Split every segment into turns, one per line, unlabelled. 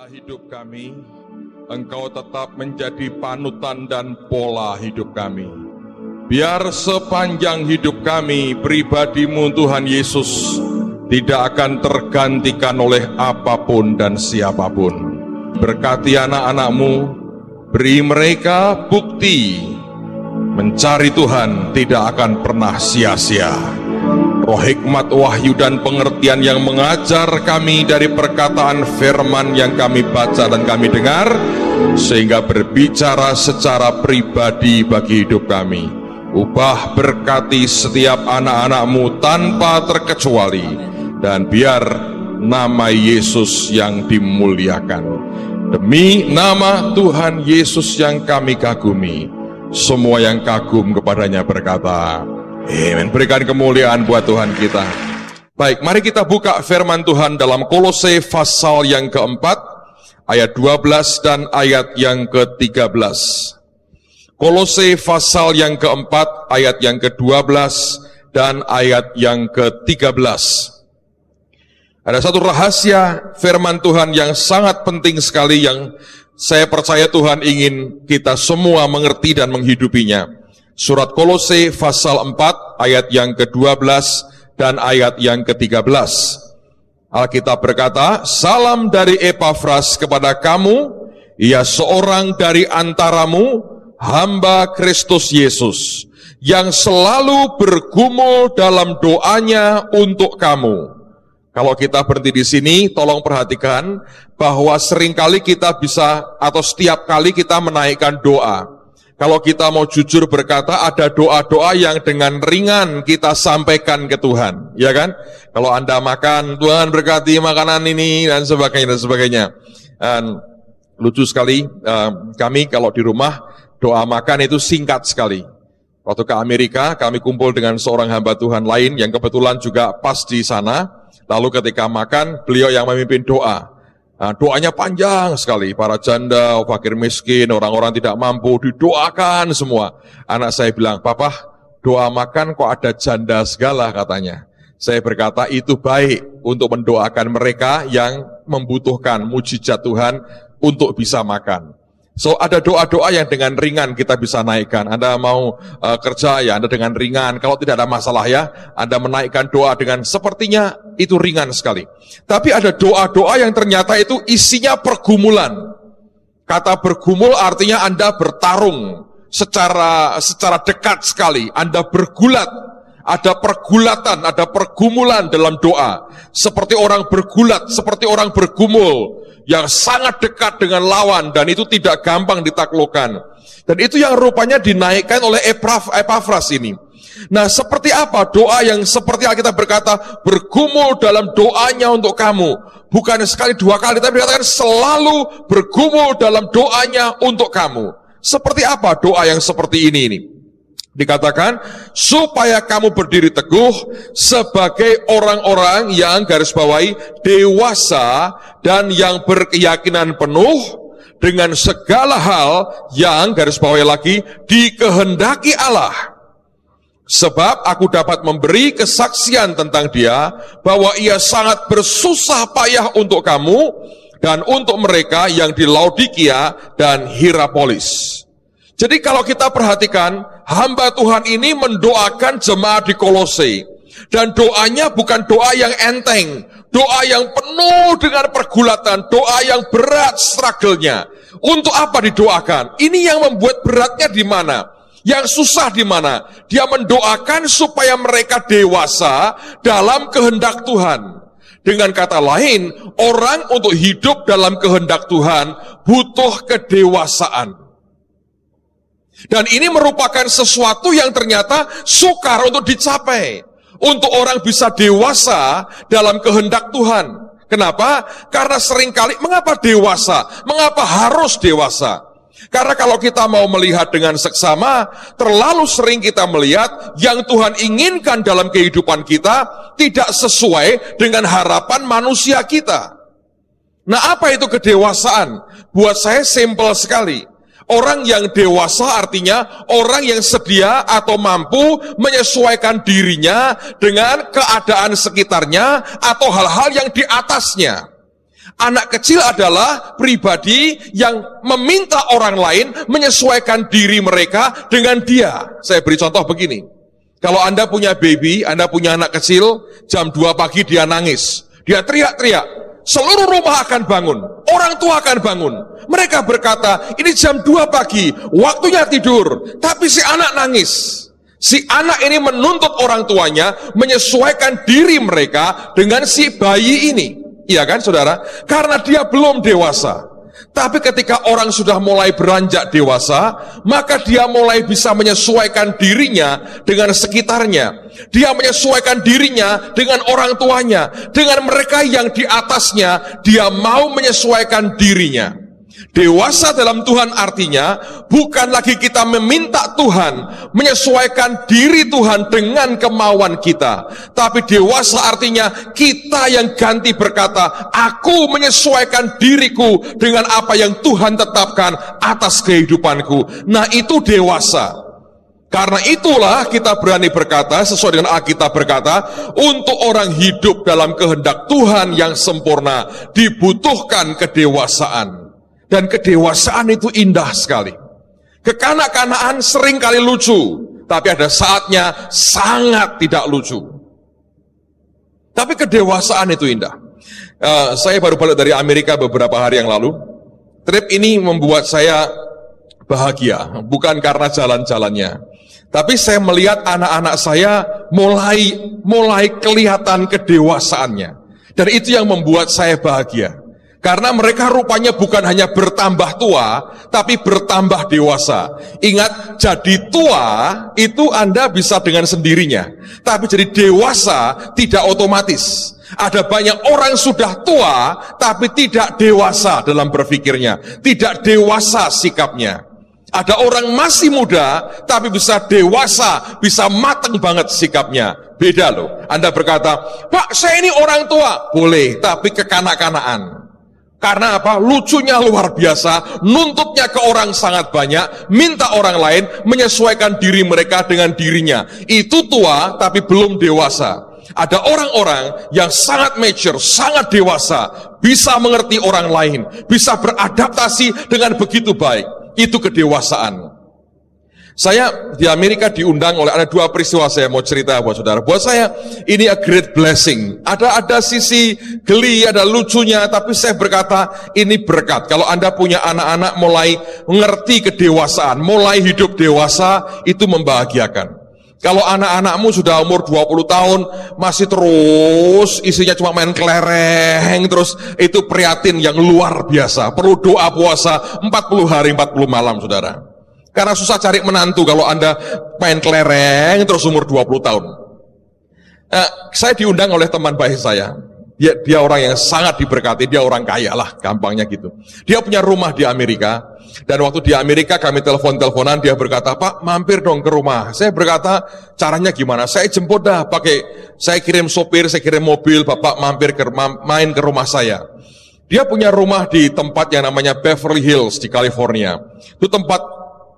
hidup kami, Engkau tetap menjadi panutan dan pola hidup kami. Biar sepanjang hidup kami, pribadi-Mu Tuhan Yesus tidak akan tergantikan oleh apapun dan siapapun. Berkati anak-anak-Mu, beri mereka bukti mencari Tuhan tidak akan pernah sia-sia. Roh hikmat, wahyu, dan pengertian yang mengajar kami dari perkataan firman yang kami baca dan kami dengar, sehingga berbicara secara pribadi bagi hidup kami. Ubah, berkati setiap anak-anak-Mu tanpa terkecuali, dan biar nama Yesus yang dimuliakan. Demi nama Tuhan Yesus yang kami kagumi, semua yang kagum kepadanya berkata, amin. Berikan kemuliaan buat Tuhan kita. Baik, mari kita buka firman Tuhan dalam Kolose pasal yang keempat, ayat 12 dan ayat yang ke-13. Kolose pasal yang keempat, ayat yang ke-12 dan ayat yang ke-13. Ada satu rahasia firman Tuhan yang sangat penting sekali, yang saya percaya Tuhan ingin kita semua mengerti dan menghidupinya. Surat Kolose pasal 4 ayat yang ke-12 dan ayat yang ke-13. Alkitab berkata, salam dari Epafras kepada kamu, ia seorang dari antaramu, hamba Kristus Yesus, yang selalu bergumul dalam doanya untuk kamu. Kalau kita berhenti di sini, tolong perhatikan bahwa seringkali kita bisa, atau setiap kali kita menaikkan doa. Kalau kita mau jujur berkata, ada doa-doa yang dengan ringan kita sampaikan ke Tuhan, ya kan? Kalau Anda makan, Tuhan berkati makanan ini, dan sebagainya, dan sebagainya. Dan lucu sekali, kami kalau di rumah, doa makan itu singkat sekali. Waktu ke Amerika, kami kumpul dengan seorang hamba Tuhan lain, yang kebetulan juga pas di sana. Lalu ketika makan, beliau yang memimpin doa. Nah, doanya panjang sekali, para janda, fakir miskin, orang-orang tidak mampu, didoakan semua. Anak saya bilang, Papa, doa makan kok ada janda segala katanya. Saya berkata, itu baik untuk mendoakan mereka yang membutuhkan mujizat Tuhan untuk bisa makan. So, ada doa-doa yang dengan ringan kita bisa naikkan. Anda mau kerja ya, Anda dengan ringan. Kalau tidak ada masalah ya, Anda menaikkan doa dengan sepertinya itu ringan sekali. Tapi ada doa-doa yang ternyata itu isinya pergumulan. Kata bergumul artinya Anda bertarung secara dekat sekali. Anda bergulat. Ada pergulatan, ada pergumulan dalam doa. Seperti orang bergulat, seperti orang bergumul, yang sangat dekat dengan lawan, dan itu tidak gampang ditaklukkan. Dan itu yang rupanya dinaikkan oleh Epafras ini. Nah, seperti apa doa yang seperti Alkitab berkata, bergumul dalam doanya untuk kamu. Bukan sekali dua kali, tapi dikatakan selalu bergumul dalam doanya untuk kamu. Seperti apa doa yang seperti ini? Dikatakan, supaya kamu berdiri teguh sebagai orang-orang yang garis bawahi dewasa dan yang berkeyakinan penuh dengan segala hal yang garis bawahi lagi dikehendaki Allah. Sebab aku dapat memberi kesaksian tentang dia bahwa ia sangat bersusah payah untuk kamu dan untuk mereka yang di Laodikia dan Hierapolis. Jadi kalau kita perhatikan, hamba Tuhan ini mendoakan jemaat di Kolose. Dan doanya bukan doa yang enteng, doa yang penuh dengan pergulatan, doa yang berat struggle-nya. Untuk apa didoakan? Ini yang membuat beratnya di mana? Yang susah di mana? Dia mendoakan supaya mereka dewasa dalam kehendak Tuhan. Dengan kata lain, orang untuk hidup dalam kehendak Tuhan butuh kedewasaan. Dan ini merupakan sesuatu yang ternyata sukar untuk dicapai. Untuk orang bisa dewasa dalam kehendak Tuhan. Kenapa? Karena seringkali, mengapa dewasa? Mengapa harus dewasa? Karena kalau kita mau melihat dengan seksama, terlalu sering kita melihat yang Tuhan inginkan dalam kehidupan kita tidak sesuai dengan harapan manusia kita. Nah, apa itu kedewasaan? Buat saya simpel sekali. Orang yang dewasa artinya orang yang sedia atau mampu menyesuaikan dirinya dengan keadaan sekitarnya atau hal-hal yang di atasnya. Anak kecil adalah pribadi yang meminta orang lain menyesuaikan diri mereka dengan dia. Saya beri contoh begini. Kalau Anda punya baby, Anda punya anak kecil, jam 2 pagi dia nangis. Dia teriak-teriak. Seluruh rumah akan bangun. Orang tua akan bangun. Mereka berkata, ini jam 2 pagi, waktunya tidur. Tapi si anak nangis. Si anak ini menuntut orang tuanya menyesuaikan diri mereka dengan si bayi ini. Iya kan saudara? Karena dia belum dewasa. Tapi ketika orang sudah mulai beranjak dewasa, maka dia mulai bisa menyesuaikan dirinya dengan sekitarnya. Dia menyesuaikan dirinya dengan orang tuanya, dengan mereka yang di atasnya. Dia mau menyesuaikan dirinya. Dewasa dalam Tuhan artinya bukan lagi kita meminta Tuhan menyesuaikan diri Tuhan dengan kemauan kita, tapi dewasa artinya kita yang ganti berkata, aku menyesuaikan diriku dengan apa yang Tuhan tetapkan atas kehidupanku. Nah, itu dewasa. Karena itulah kita berani berkata sesuai dengan Alkitab berkata, untuk orang hidup dalam kehendak Tuhan yang sempurna dibutuhkan kedewasaan. Dan kedewasaan itu indah sekali. Kekanak-kanakan sering kali lucu, tapi ada saatnya sangat tidak lucu. Tapi kedewasaan itu indah. Saya baru balik dari Amerika beberapa hari yang lalu. Trip ini membuat saya bahagia, bukan karena jalan-jalannya, tapi saya melihat anak-anak saya mulai kelihatan kedewasaannya. Dan itu yang membuat saya bahagia. Karena mereka rupanya bukan hanya bertambah tua, tapi bertambah dewasa. Ingat, jadi tua itu Anda bisa dengan sendirinya. Tapi jadi dewasa tidak otomatis. Ada banyak orang sudah tua, tapi tidak dewasa dalam berpikirnya. Tidak dewasa sikapnya. Ada orang masih muda, tapi bisa dewasa, bisa matang banget sikapnya. Beda loh. Anda berkata, Pak, saya ini orang tua. Boleh, tapi kekanak-kanakan. Karena apa? Lucunya luar biasa, nuntutnya ke orang sangat banyak, minta orang lain menyesuaikan diri mereka dengan dirinya. Itu tua tapi belum dewasa. Ada orang-orang yang sangat mature, sangat dewasa, bisa mengerti orang lain, bisa beradaptasi dengan begitu baik. Itu kedewasaan. Saya di Amerika diundang oleh, ada 2 peristiwa saya mau cerita buat saudara. Buat saya ini a great blessing. Ada sisi geli, ada lucunya, tapi saya berkata ini berkat. Kalau Anda punya anak-anak mulai mengerti kedewasaan, mulai hidup dewasa, itu membahagiakan. Kalau anak-anakmu sudah umur 20 tahun masih terus isinya cuma main kelereng terus, itu prihatin yang luar biasa. Perlu doa puasa 40 hari 40 malam saudara. Karena susah cari menantu kalau Anda main kelereng terus umur 20 tahun. Saya diundang oleh teman baik saya. Dia orang yang sangat diberkati, dia orang kaya lah, gampangnya gitu. Dia punya rumah di Amerika, dan waktu di Amerika kami telepon-teleponan, dia berkata, Pak, mampir dong ke rumah. Saya berkata, caranya gimana? Saya jemput dah, saya kirim sopir, saya kirim mobil, Bapak mampir main ke rumah saya. Dia punya rumah di tempat yang namanya Beverly Hills di California. Itu tempat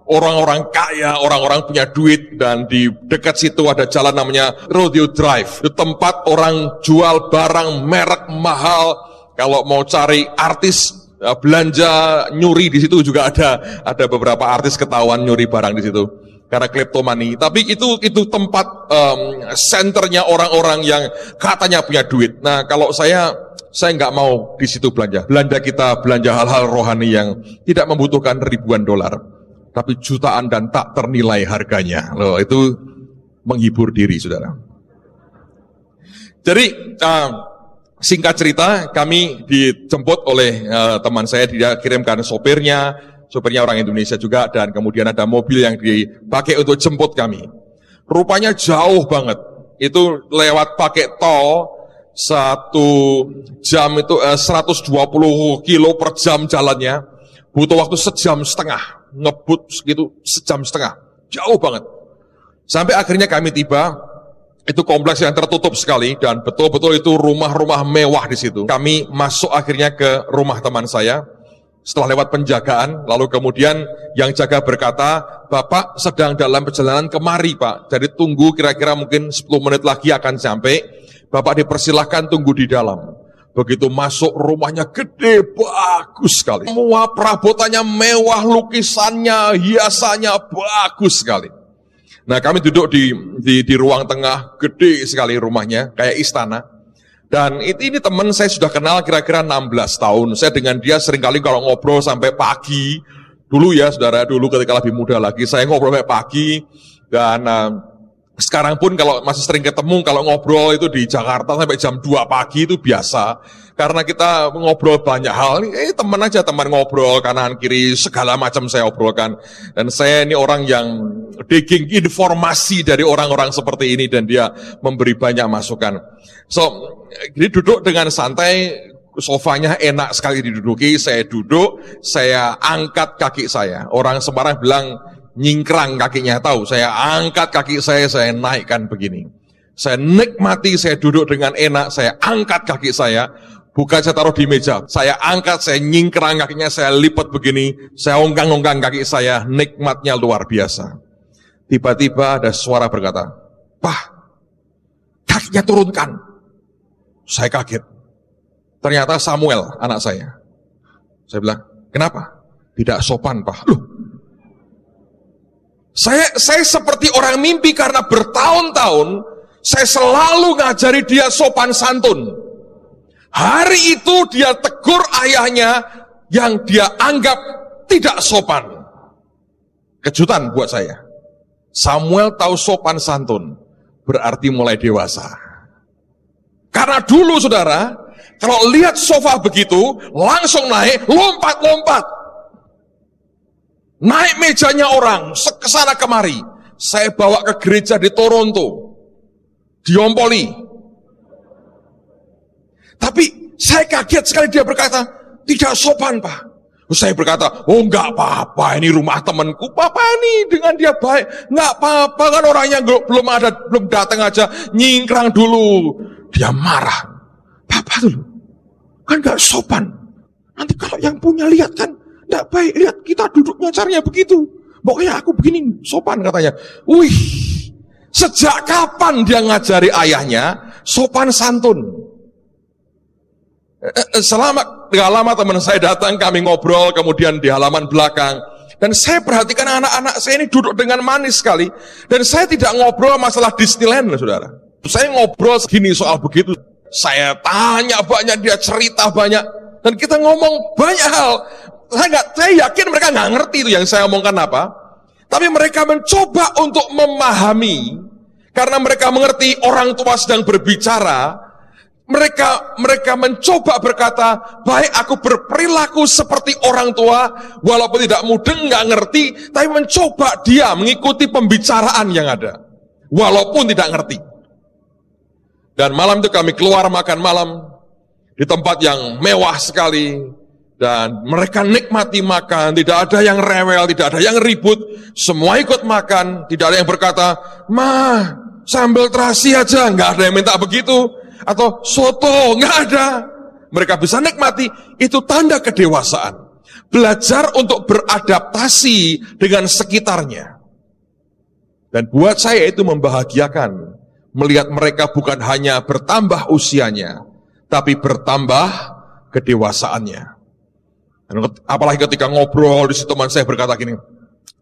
orang-orang kaya, orang-orang punya duit, dan di dekat situ ada jalan namanya Rodeo Drive. Itu tempat orang jual barang merek mahal. Kalau mau cari artis belanja nyuri di situ juga ada beberapa artis ketahuan nyuri barang di situ karena kleptomani. Tapi itu tempat senternya orang-orang yang katanya punya duit. Nah, kalau saya nggak mau di situ belanja. Kita belanja hal-hal rohani yang tidak membutuhkan ribuan dolar, tapi jutaan dan tak ternilai harganya. Loh, itu menghibur diri, saudara. Jadi, singkat cerita, kami dijemput oleh teman saya, dia kirimkan sopirnya orang Indonesia juga, dan kemudian ada mobil yang dipakai untuk jemput kami. Rupanya jauh banget. Itu lewat pakai tol, 1 jam itu 120 kilo per jam jalannya. Butuh waktu 1,5 jam. Ngebut segitu 1,5 jam, jauh banget. Sampai akhirnya kami tiba, itu kompleks yang tertutup sekali dan betul-betul itu rumah-rumah mewah di situ. Kami masuk akhirnya ke rumah teman saya. Setelah lewat penjagaan, lalu kemudian yang jaga berkata, Bapak sedang dalam perjalanan kemari, Pak. Jadi tunggu kira-kira mungkin 10 menit lagi akan sampai. Bapak dipersilahkan tunggu di dalam. Begitu masuk rumahnya gede, bagus sekali. Semua perabotannya mewah, lukisannya, hiasannya bagus sekali. Nah, kami duduk di ruang tengah, gede sekali rumahnya, kayak istana. Dan ini teman saya sudah kenal kira-kira 16 tahun. Saya dengan dia seringkali kalau ngobrol sampai pagi. Dulu ya saudara, dulu ketika lebih muda lagi, saya ngobrol sampai pagi. Dan sekarang pun kalau masih sering ketemu, kalau ngobrol itu di Jakarta sampai jam 2 pagi itu biasa. Karena kita ngobrol banyak hal, teman aja, teman ngobrol, kanan kiri, segala macam saya obrolkan. Dan saya ini orang yang digging informasi dari orang-orang seperti ini, dan dia memberi banyak masukan. Jadi duduk dengan santai, sofanya enak sekali diduduki, saya duduk, saya angkat kaki saya. Orang Semarang bilang, nyingkrang kakinya, tahu, saya angkat kaki saya naikkan begini. Saya nikmati, saya duduk dengan enak, saya angkat kaki saya, bukan saya taruh di meja, saya angkat, saya nyingkrang kakinya, saya lipat begini, saya ongkang-ongkang kaki saya, nikmatnya luar biasa. Tiba-tiba ada suara berkata, "Pak, kakinya turunkan." Saya kaget. Ternyata Samuel, anak saya. Saya bilang, "Kenapa?" "Tidak sopan, Pak." Loh, Saya seperti orang mimpi karena bertahun-tahun saya selalu ngajari dia sopan santun. Hari itu dia tegur ayahnya yang dia anggap tidak sopan. Kejutan buat saya. Samuel tahu sopan santun, berarti mulai dewasa. Karena dulu saudara, kalau lihat sofa begitu, langsung naik, lompat-lompat. Naik mejanya orang, kesana kemari. Saya bawa ke gereja di Toronto, diompoli. Tapi saya kaget sekali dia berkata, "Tidak sopan, Pak." Saya berkata, "Oh enggak apa-apa, ini rumah temanku, Papa ini dengan dia baik. Enggak apa-apa, kan orangnya belum datang aja, nyingkrang dulu." Dia marah. "Papa dulu, kan enggak sopan. Nanti kalau yang punya lihat kan, tidak baik, lihat kita duduknya caranya begitu. Pokoknya aku begini, sopan," katanya. Wih, sejak kapan dia ngajari ayahnya sopan santun? Gak lama teman saya datang, kami ngobrol, kemudian di halaman belakang. Dan saya perhatikan anak-anak saya ini duduk dengan manis sekali. Dan saya tidak ngobrol masalah Disneyland, saudara. Saya ngobrol segini soal begitu. Saya tanya banyak, dia cerita banyak. Dan kita ngomong banyak hal. Saya yakin mereka nggak ngerti itu yang saya omongkan apa, tapi mereka mencoba untuk memahami, karena mereka mengerti orang tua sedang berbicara. Mereka mencoba berkata, "Baik, aku berperilaku seperti orang tua, walaupun tidak mudeng, nggak ngerti, tapi mencoba dia mengikuti pembicaraan yang ada, walaupun tidak ngerti." Dan malam itu kami keluar makan malam di tempat yang mewah sekali. Dan mereka nikmati makan, tidak ada yang rewel, tidak ada yang ribut, semua ikut makan, tidak ada yang berkata, "Ma, sambal terasi aja," nggak ada yang minta begitu, atau soto, nggak ada. Mereka bisa nikmati, itu tanda kedewasaan. Belajar untuk beradaptasi dengan sekitarnya. Dan buat saya itu membahagiakan, melihat mereka bukan hanya bertambah usianya, tapi bertambah kedewasaannya. Apalagi ketika ngobrol di situ, teman saya berkata gini,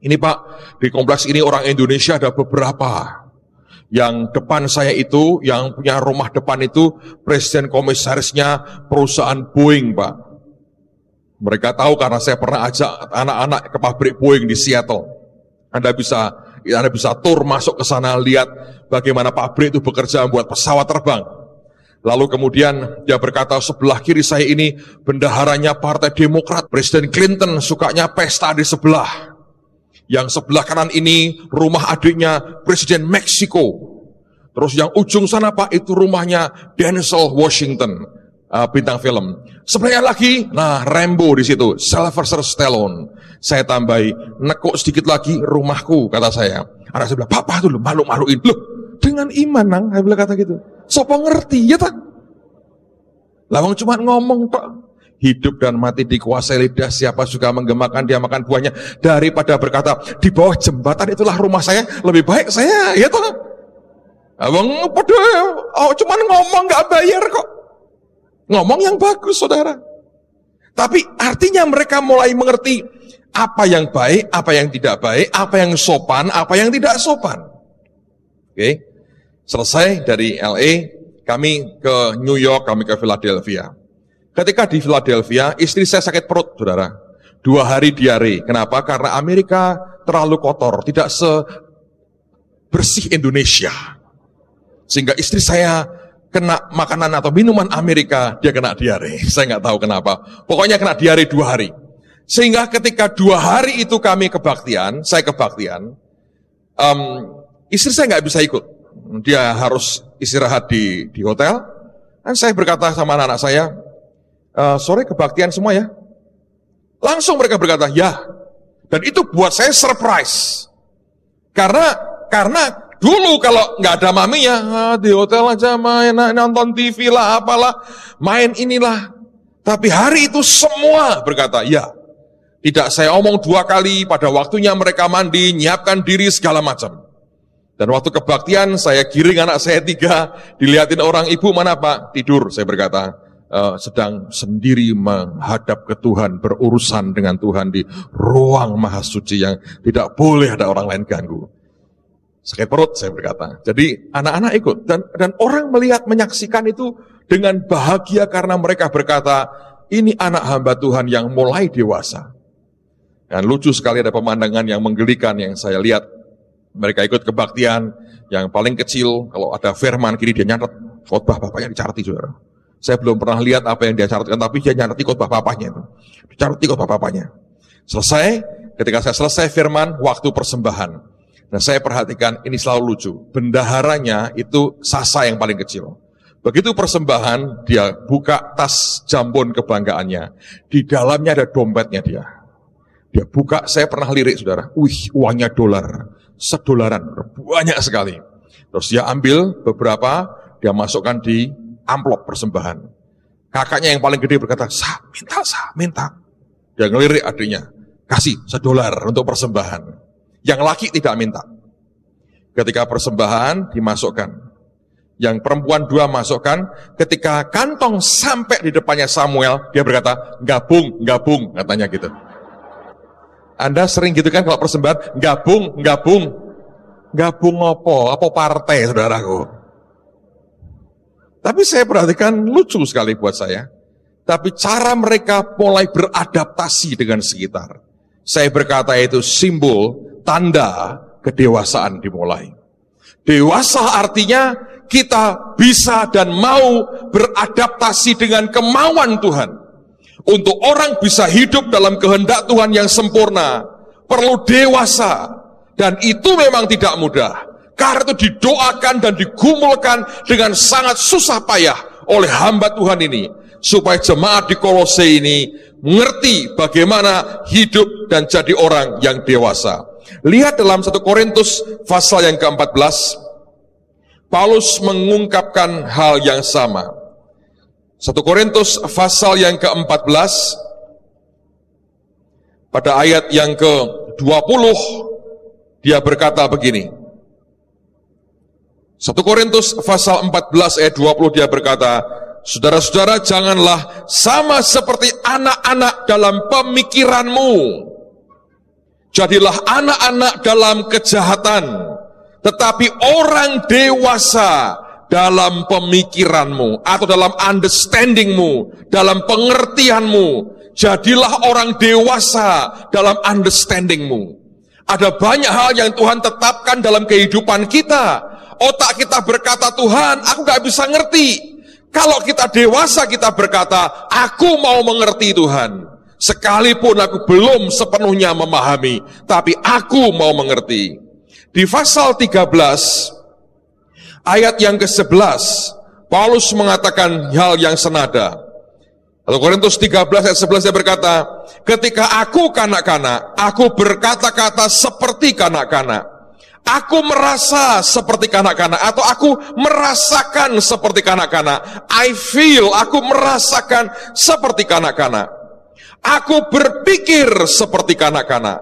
"Ini Pak, di kompleks ini orang Indonesia ada beberapa. Yang depan saya itu, yang punya rumah depan itu, presiden komisarisnya perusahaan Boeing, Pak." Mereka tahu karena saya pernah ajak anak-anak ke pabrik Boeing di Seattle. Anda bisa tur masuk ke sana, lihat bagaimana pabrik itu bekerja membuat pesawat terbang. Lalu kemudian dia berkata, "Sebelah kiri saya ini bendaharanya Partai Demokrat. Presiden Clinton sukanya pesta di sebelah. Yang sebelah kanan ini rumah adiknya Presiden Meksiko. Terus yang ujung sana Pak, itu rumahnya Denzel Washington, bintang film. Sebelahnya lagi, Rambo di situ, Sylvester Stallone." Saya tambahi, "Nekuk sedikit lagi rumahku," kata saya. Anak saya bilang, "Papa tuh malu-maluin." Loh, dengan iman, Nang, saya bilang kata gitu. Sopo ngerti, ya tak? Lawang cuma ngomong, Pak. Hidup dan mati dikuasai lidah, siapa suka menggemakan dia makan buahnya. Daripada berkata, "Di bawah jembatan itulah rumah saya," lebih baik saya, ya tak? Abang pada, cuma ngomong gak bayar kok. Ngomong yang bagus, saudara. Tapi artinya mereka mulai mengerti apa yang baik, apa yang tidak baik, apa yang sopan, apa yang tidak sopan. Oke. Selesai dari LA, kami ke New York, kami ke Philadelphia. Ketika di Philadelphia, istri saya sakit perut, saudara. 2 hari diare. Kenapa? Karena Amerika terlalu kotor, tidak sebersih Indonesia. Sehingga istri saya kena makanan atau minuman Amerika, dia kena diare. Saya nggak tahu kenapa. Pokoknya kena diare 2 hari. Sehingga ketika 2 hari itu kami kebaktian, saya kebaktian, istri saya nggak bisa ikut. Dia harus istirahat di hotel. Dan saya berkata sama anak-anak saya, sore kebaktian semua ya. Langsung mereka berkata, ya. Dan itu buat saya surprise. Karena dulu kalau nggak ada maminya, di hotel aja main, nonton TV lah, apalah, main inilah. Tapi hari itu semua berkata, ya. Tidak saya omong 2 kali, pada waktunya mereka mandi, nyiapkan diri segala macam. Dan waktu kebaktian, saya giring anak saya 3, dilihatin orang, ibu mana Pak? Tidur, saya berkata, sedang sendiri menghadap ke Tuhan, berurusan dengan Tuhan di ruang maha suci yang tidak boleh ada orang lain ganggu. Sakit perut, saya berkata. Jadi anak-anak ikut, dan orang melihat, menyaksikan itu dengan bahagia karena mereka berkata, ini anak hamba Tuhan yang mulai dewasa. Dan lucu sekali ada pemandangan yang menggelikan yang saya lihat. Mereka ikut kebaktian, yang paling kecil, kalau ada firman kiri dia nyatet, khotbah bapaknya dicareti, saudara. Saya belum pernah lihat apa yang dia catatkan, tapi dia nyareti khotbah bapaknya itu. Dicareti khotbah bapaknya. Selesai, ketika saya selesai firman, waktu persembahan. Nah saya perhatikan, ini selalu lucu. Bendaharanya itu Sasa yang paling kecil. Begitu persembahan, dia buka tas jambon kebanggaannya. Di dalamnya ada dompetnya dia. Dia buka, saya pernah lirik saudara. Wih, uangnya $1, banyak sekali. Terus dia ambil beberapa, dia masukkan di amplop persembahan. Kakaknya yang paling gede berkata, minta. Dia ngelirik adiknya, kasih $1 untuk persembahan. Yang laki tidak minta. Ketika persembahan dimasukkan, yang perempuan 2 masukkan, ketika kantong sampai di depannya Samuel, dia berkata, gabung, katanya gitu. Anda sering gitu kan kalau persembahan, gabung apa partai, saudaraku. Tapi saya perhatikan lucu sekali buat saya. Tapi cara mereka mulai beradaptasi dengan sekitar. Saya berkata itu simbol, tanda kedewasaan dimulai. Dewasa artinya kita bisa dan mau beradaptasi dengan kemauan Tuhan. Untuk orang bisa hidup dalam kehendak Tuhan yang sempurna, perlu dewasa. Dan itu memang tidak mudah. Karena itu didoakan dan digumulkan dengan sangat susah payah oleh hamba Tuhan ini. Supaya jemaat di Kolose ini mengerti bagaimana hidup dan jadi orang yang dewasa. Lihat dalam 1 Korintus pasal yang ke-14, Paulus mengungkapkan hal yang sama. 1 Korintus pasal yang ke-14, pada ayat yang ke-20, dia berkata begini. 1 Korintus pasal 14 ayat 20 dia berkata, saudara-saudara janganlah sama seperti anak-anak dalam pemikiranmu. Jadilah anak-anak dalam kejahatan, tetapi orang dewasa dalam pemikiranmu, atau dalam understandingmu, dalam pengertianmu. Jadilah orang dewasa dalam understandingmu. Ada banyak hal yang Tuhan tetapkan dalam kehidupan kita. Otak kita berkata, Tuhan, aku gak bisa ngerti. Kalau kita dewasa, kita berkata, aku mau mengerti Tuhan. Sekalipun aku belum sepenuhnya memahami, tapi aku mau mengerti. Di pasal 13, ayat yang ke-11, Paulus mengatakan hal yang senada. 1 Korintus 13 ayat 11 dia berkata, ketika aku kanak-kanak, aku berkata-kata seperti kanak-kanak. Aku merasa seperti kanak-kanak, atau aku merasakan seperti kanak-kanak. I feel, aku merasakan seperti kanak-kanak. Aku berpikir seperti kanak-kanak.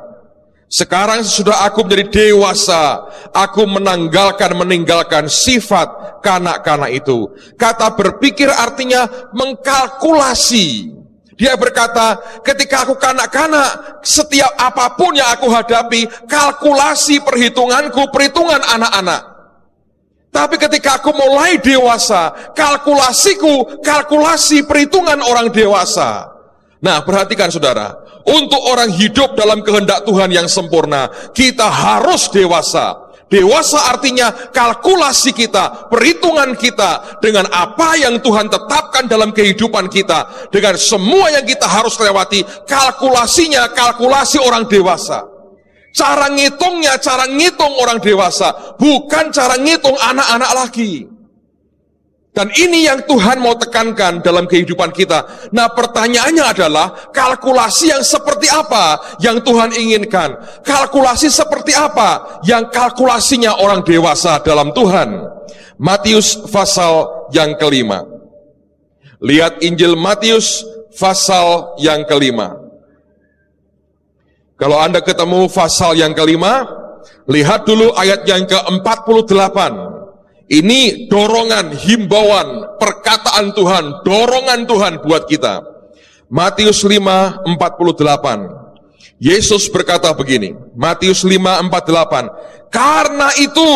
Sekarang sesudah aku menjadi dewasa, aku meninggalkan sifat kanak-kanak itu. Kata berpikir artinya mengkalkulasi. Dia berkata, ketika aku kanak-kanak, setiap apapun yang aku hadapi, kalkulasi perhitunganku, perhitungan anak-anak. Tapi ketika aku mulai dewasa, kalkulasi perhitungan orang dewasa. Nah, perhatikan saudara, untuk orang hidup dalam kehendak Tuhan yang sempurna, kita harus dewasa. Dewasa artinya kalkulasi kita, perhitungan kita dengan apa yang Tuhan tetapkan dalam kehidupan kita, dengan semua yang kita harus lewati, kalkulasinya kalkulasi orang dewasa. Cara ngitungnya cara ngitung orang dewasa, bukan cara ngitung anak-anak lagi. Dan ini yang Tuhan mau tekankan dalam kehidupan kita. Nah, pertanyaannya adalah, kalkulasi yang seperti apa yang Tuhan inginkan? Kalkulasi seperti apa yang kalkulasinya orang dewasa dalam Tuhan? Matius pasal yang kelima. Lihat Injil Matius pasal yang kelima. Kalau Anda ketemu pasal yang kelima, lihat dulu ayat yang ke-48. Ini dorongan, himbauan, perkataan Tuhan, dorongan Tuhan buat kita. Matius 5:48. Yesus berkata begini, Matius 5:48. Karena itu,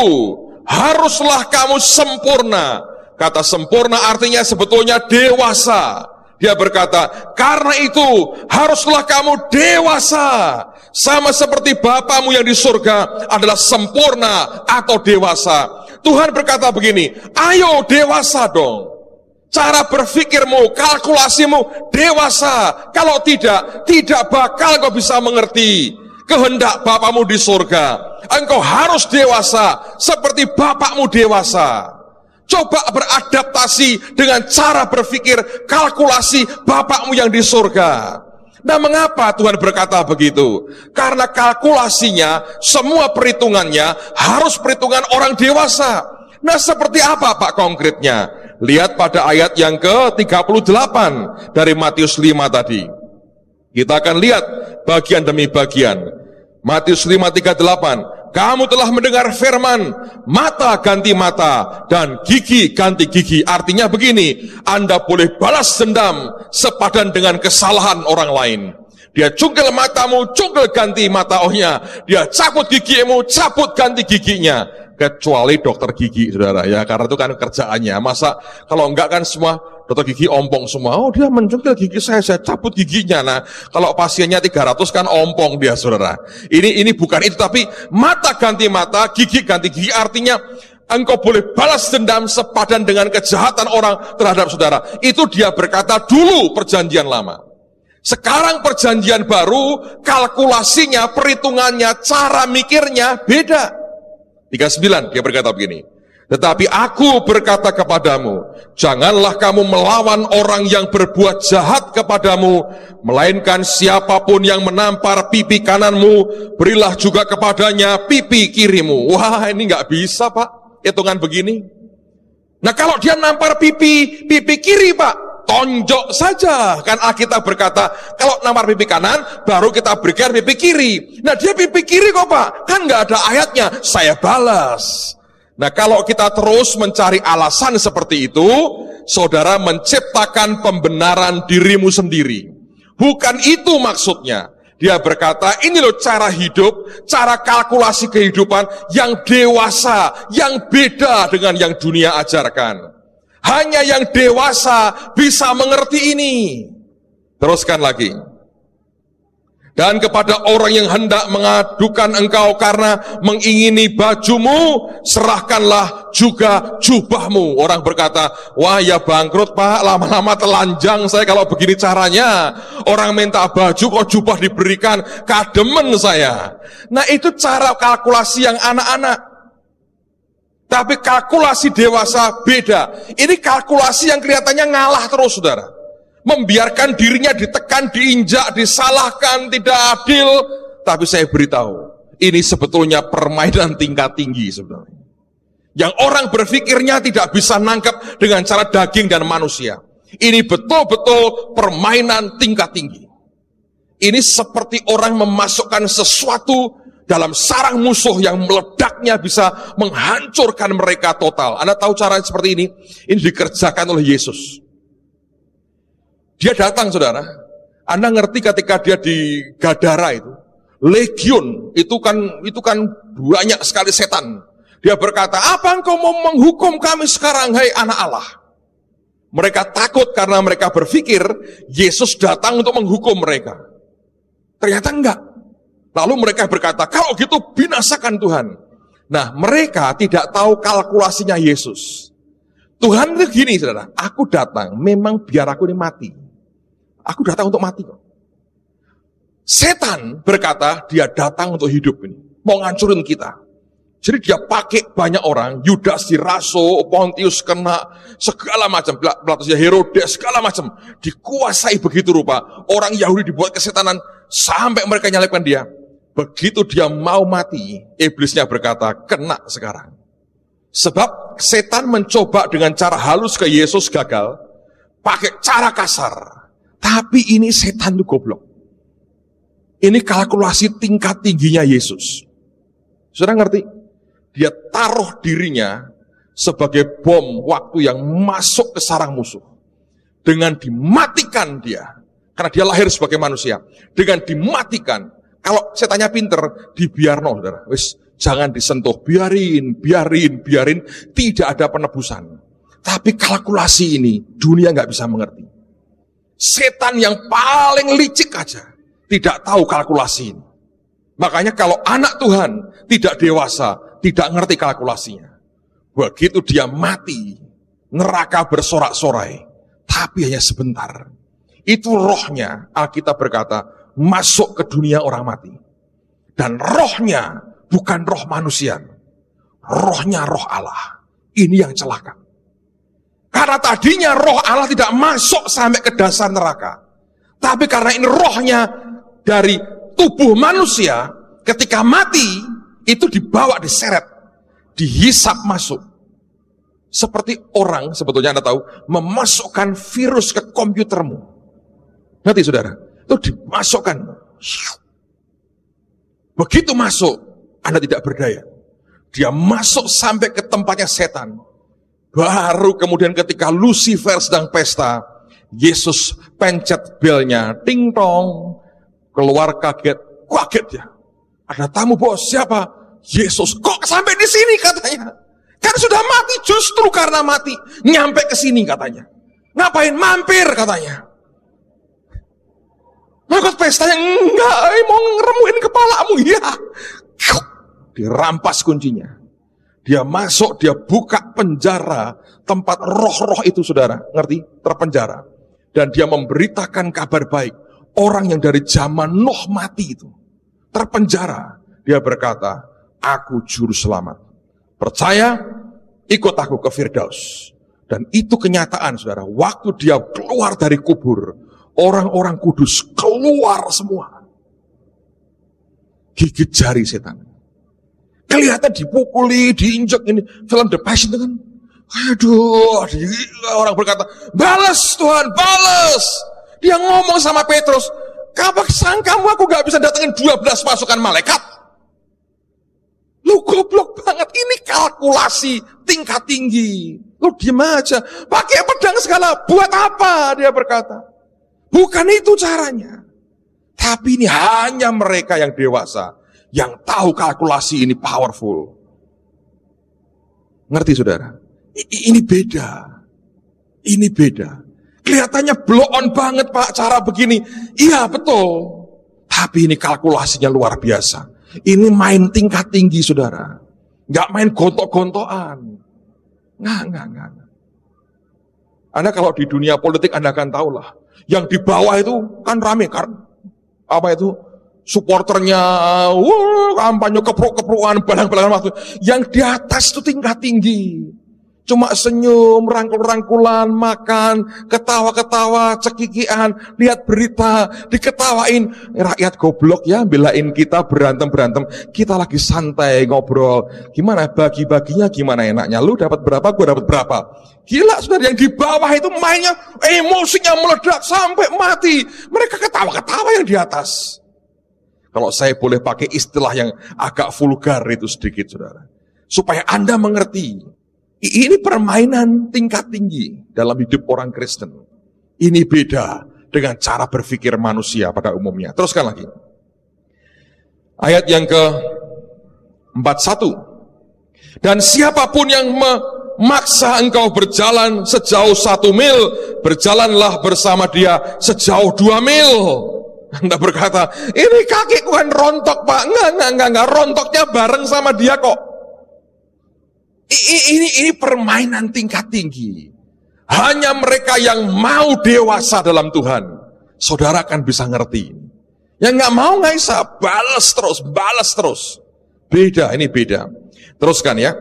haruslah kamu sempurna. Kata sempurna artinya sebetulnya dewasa. Dia berkata, karena itu, haruslah kamu dewasa. Sama seperti Bapamu yang di surga adalah sempurna atau dewasa. Tuhan berkata begini, ayo dewasa dong. Cara berpikirmu, kalkulasimu dewasa. Kalau tidak bakal kau bisa mengerti kehendak Bapamu di surga. Engkau harus dewasa seperti Bapakmu dewasa. Coba beradaptasi dengan cara berpikir, kalkulasi Bapakmu yang di surga. Nah, mengapa Tuhan berkata begitu? Karena kalkulasinya, semua perhitungannya harus perhitungan orang dewasa. Nah, seperti apa Pak konkretnya? Lihat pada ayat yang ke-38 dari Matius 5 tadi. Kita akan lihat bagian demi bagian. Matius 5:38. Kamu telah mendengar firman, mata ganti mata dan gigi ganti gigi. Artinya begini, Anda boleh balas dendam sepadan dengan kesalahan orang lain. Dia cungkil matamu, cungkil ganti mataohnya. Dia cabut gigimu, cabut ganti giginya. Kecuali dokter gigi, saudara, ya, karena itu kan kerjaannya. Masa kalau enggak kan semua dokter gigi ompong semua. Oh, dia mencungkil gigi saya cabut giginya. Nah, kalau pasiennya 300 kan ompong dia, saudara. Ini bukan itu, tapi mata ganti mata, gigi ganti gigi, artinya engkau boleh balas dendam sepadan dengan kejahatan orang terhadap saudara. Itu dia berkata dulu perjanjian lama. Sekarang perjanjian baru, kalkulasinya, perhitungannya, cara mikirnya beda. 39, dia berkata begini. Tetapi aku berkata kepadamu, janganlah kamu melawan orang yang berbuat jahat kepadamu, melainkan siapapun yang menampar pipi kananmu, berilah juga kepadanya pipi kirimu. Wah, ini nggak bisa Pak, hitungan begini. Nah, kalau dia nampar pipi kiri Pak, tonjok saja. Kan Alkitab berkata, kalau nampar pipi kanan, baru kita berikan pipi kiri. Nah, dia pipi kiri kok Pak, kan nggak ada ayatnya, saya balas. Nah, kalau kita terus mencari alasan seperti itu, saudara menciptakan pembenaran dirimu sendiri. Bukan itu maksudnya. Dia berkata, ini loh cara hidup, cara kalkulasi kehidupan yang dewasa, yang beda dengan yang dunia ajarkan. Hanya yang dewasa bisa mengerti ini. Teruskan lagi. Dan kepada orang yang hendak mengadukan engkau karena mengingini bajumu, serahkanlah juga jubahmu. Orang berkata, wah ya bangkrut Pak, lama-lama telanjang saya kalau begini caranya. Orang minta baju kok jubah diberikan, kademen saya. Nah, itu cara kalkulasi yang anak-anak. Tapi kalkulasi dewasa beda. Ini kalkulasi yang kelihatannya ngalah terus, saudara. Membiarkan dirinya ditekan, diinjak, disalahkan, tidak adil. Tapi saya beritahu, ini sebetulnya permainan tingkat tinggi sebenarnya. Yang orang berpikirnya tidak bisa nangkep dengan cara daging dan manusia. Ini betul-betul permainan tingkat tinggi. Ini seperti orang memasukkan sesuatu dalam sarang musuh yang meledaknya bisa menghancurkan mereka total. Anda tahu cara seperti ini? Ini dikerjakan oleh Yesus. Dia datang, saudara. Anda ngerti ketika dia di Gadara itu, legion itu kan banyak sekali setan. Dia berkata, apa engkau mau menghukum kami sekarang, hai anak Allah? Mereka takut karena mereka berpikir Yesus datang untuk menghukum mereka. Ternyata enggak. Lalu mereka berkata, kalau gitu binasakan Tuhan. Nah, mereka tidak tahu kalkulasinya Yesus. Tuhan itu gini, saudara, aku datang memang biar aku ini mati. Aku datang untuk mati kok. Setan berkata, dia datang untuk hidup ini. Mau ngancurin kita. Jadi dia pakai banyak orang, Yudas diraso, Pontius kena, segala macam, Pilatus Herodes, segala macam. Dikuasai begitu rupa. Orang Yahudi dibuat kesetanan, sampai mereka nyalibkan dia. Begitu dia mau mati, iblisnya berkata, kena sekarang. Sebab setan mencoba dengan cara halus ke Yesus gagal, pakai cara kasar. Tapi ini setan itu goblok. Ini kalkulasi tingkat tingginya Yesus. Sudah ngerti? Dia taruh dirinya sebagai bom waktu yang masuk ke sarang musuh. Dengan dimatikan dia, karena dia lahir sebagai manusia. Dengan dimatikan, kalau setannya pinter, dibiarno, saudara. Wis, jangan disentuh, biarin, tidak ada penebusan. Tapi kalkulasi ini, dunia nggak bisa mengerti. Setan yang paling licik aja, tidak tahu kalkulasi ini. Makanya kalau anak Tuhan tidak dewasa, tidak ngerti kalkulasinya. Begitu dia mati, neraka bersorak-sorai, tapi hanya sebentar. Itu rohnya, Alkitab berkata, masuk ke dunia orang mati. Dan rohnya bukan roh manusia. Rohnya roh Allah. Ini yang celaka. Karena tadinya roh Allah tidak masuk sampai ke dasar neraka. Tapi karena ini rohnya dari tubuh manusia, ketika mati, itu dibawa, diseret, dihisap masuk. Seperti orang, sebetulnya Anda tahu, memasukkan virus ke komputermu. Ngerti saudara? Itu dimasukkan. Begitu masuk, Anda tidak berdaya. Dia masuk sampai ke tempatnya setan. Baru kemudian ketika Lucifer sedang pesta, Yesus pencet belnya, ting tong, keluar kaget ya. Ada tamu bos, siapa? Yesus. Kok sampai di sini katanya? Kan sudah mati, justru karena mati nyampe ke sini katanya. Ngapain? Mampir katanya. Ikut pestanya? Enggak, mau ngeremuin kepalamu. Ya. Dirampas kuncinya. Dia masuk, dia buka penjara tempat roh-roh itu, saudara. Ngerti? Terpenjara. Dan dia memberitakan kabar baik. Orang yang dari zaman Nuh mati itu. Terpenjara. Dia berkata, aku juru selamat. Percaya, ikut aku ke Firdaus. Dan itu kenyataan, saudara. Waktu dia keluar dari kubur, orang-orang kudus keluar semua. Gigit jari setan. Kelihatan dipukuli, diinjak ini. Film The Passion itu kan. Aduh, orang berkata, balas Tuhan, balas. Dia ngomong sama Petrus, kapan sangkamu aku gak bisa datangin 12 pasukan malaikat? Lu goblok banget, ini kalkulasi tingkat tinggi. Lu diem aja, pakai pedang segala, buat apa? Dia berkata. Bukan itu caranya. Tapi ini hanya mereka yang dewasa, yang tahu kalkulasi ini powerful. Ngerti saudara? Ini beda. Ini beda. Kelihatannya blow on banget Pak, cara begini. Iya betul. Tapi ini kalkulasinya luar biasa. Ini main tingkat tinggi saudara. Nggak main gontok-gontokan. Nggak. Anda kalau di dunia politik Anda akan tahu lah. Yang di bawah itu kan rame kan. Apa itu? Supporternya, kampanye kepruk-keprukan, balang-balangan waktu. Yang di atas itu tingkat tinggi. Cuma senyum, rangkul-rangkulan, makan, ketawa-ketawa, cekikian, lihat berita, diketawain. Rakyat goblok ya, belain kita berantem-berantem. Kita lagi santai ngobrol. Gimana bagi-baginya, gimana enaknya. Lu dapat berapa, gue dapat berapa. Gila saudara, yang di bawah itu mainnya, emosinya meledak sampai mati. Mereka ketawa-ketawa yang di atas. Kalau saya boleh pakai istilah yang agak vulgar itu sedikit, saudara. Supaya Anda mengerti, ini permainan tingkat tinggi dalam hidup orang Kristen. Ini beda dengan cara berpikir manusia pada umumnya. Teruskan lagi. Ayat yang ke-41. Dan siapapun yang memaksa engkau berjalan sejauh 1 mil, berjalanlah bersama dia sejauh 2 mil. Anda berkata, ini kakiku kan rontok, Pak. Enggak, rontoknya bareng sama dia kok. Ini permainan tingkat tinggi. Hanya mereka yang mau dewasa dalam Tuhan, saudara kan bisa ngerti. Yang nggak mau nggak bisa, balas terus. Beda, ini beda. Teruskan ya,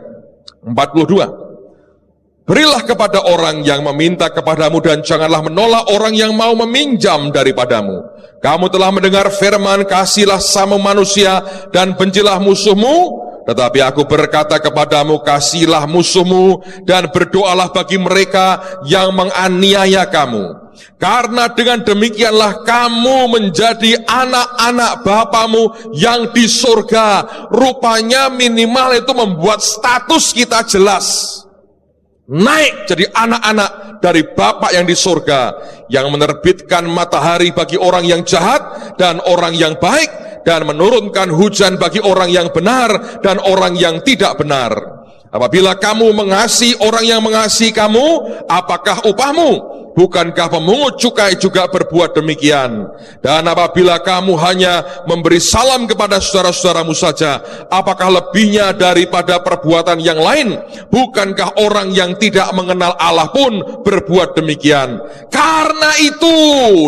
42. Berilah kepada orang yang meminta kepadamu dan janganlah menolak orang yang mau meminjam daripadamu. Kamu telah mendengar firman, kasihlah sama manusia dan bencilah musuhmu. Tetapi aku berkata kepadamu, kasihilah musuhmu dan berdoalah bagi mereka yang menganiaya kamu. Karena dengan demikianlah kamu menjadi anak-anak Bapamu yang di surga. Rupanya minimal itu membuat status kita jelas. Naik jadi anak-anak dari Bapa yang di surga, yang menerbitkan matahari bagi orang yang jahat dan orang yang baik, dan menurunkan hujan bagi orang yang benar dan orang yang tidak benar. Apabila kamu mengasihi orang yang mengasihi kamu, apakah upahmu? Bukankah pemungut cukai juga berbuat demikian? Dan apabila kamu hanya memberi salam kepada saudara-saudaramu saja, apakah lebihnya daripada perbuatan yang lain? Bukankah orang yang tidak mengenal Allah pun berbuat demikian? Karena itu,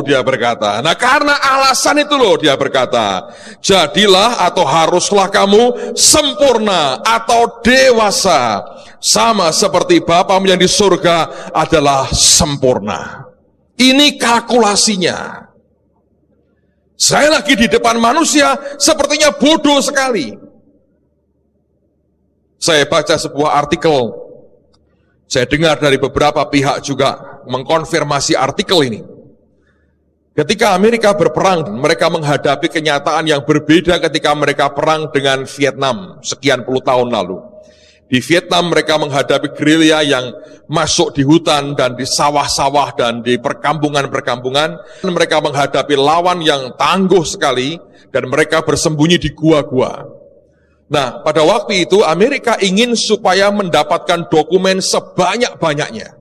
dia berkata. Nah, karena alasan itu loh dia berkata, jadilah atau haruslah kamu sempurna atau dewasa, sama seperti Bapamu yang di surga adalah sempurna. Ini kalkulasinya. Saya lagi di depan manusia sepertinya bodoh sekali. Saya baca sebuah artikel, saya dengar dari beberapa pihak juga mengkonfirmasi artikel ini. Ketika Amerika berperang, mereka menghadapi kenyataan yang berbeda ketika mereka perang dengan Vietnam sekian puluh tahun lalu. Di Vietnam mereka menghadapi gerilya yang masuk di hutan dan di sawah-sawah dan di perkampungan-perkampungan. Mereka menghadapi lawan yang tangguh sekali dan mereka bersembunyi di gua-gua. Nah, pada waktu itu Amerika ingin supaya mendapatkan dokumen sebanyak-banyaknya.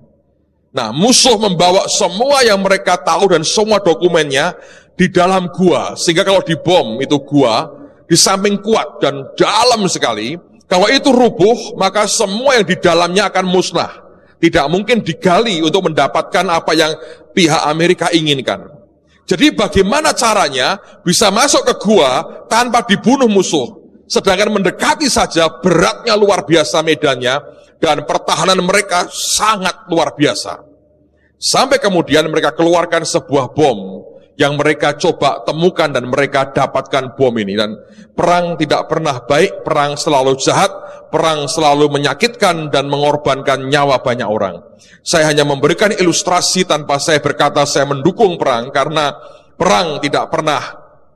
Nah, musuh membawa semua yang mereka tahu dan semua dokumennya di dalam gua. Sehingga kalau dibom itu gua, di samping kuat dan dalam sekali, kalau itu rubuh, maka semua yang di dalamnya akan musnah. Tidak mungkin digali untuk mendapatkan apa yang pihak Amerika inginkan. Jadi bagaimana caranya bisa masuk ke gua tanpa dibunuh musuh? Sedangkan mendekati saja beratnya luar biasa medannya, dan pertahanan mereka sangat luar biasa. Sampai kemudian mereka keluarkan sebuah bom yang mereka coba temukan dan mereka dapatkan bom ini. Dan perang tidak pernah baik, perang selalu jahat, perang selalu menyakitkan dan mengorbankan nyawa banyak orang. Saya hanya memberikan ilustrasi tanpa saya berkata saya mendukung perang, karena perang tidak pernah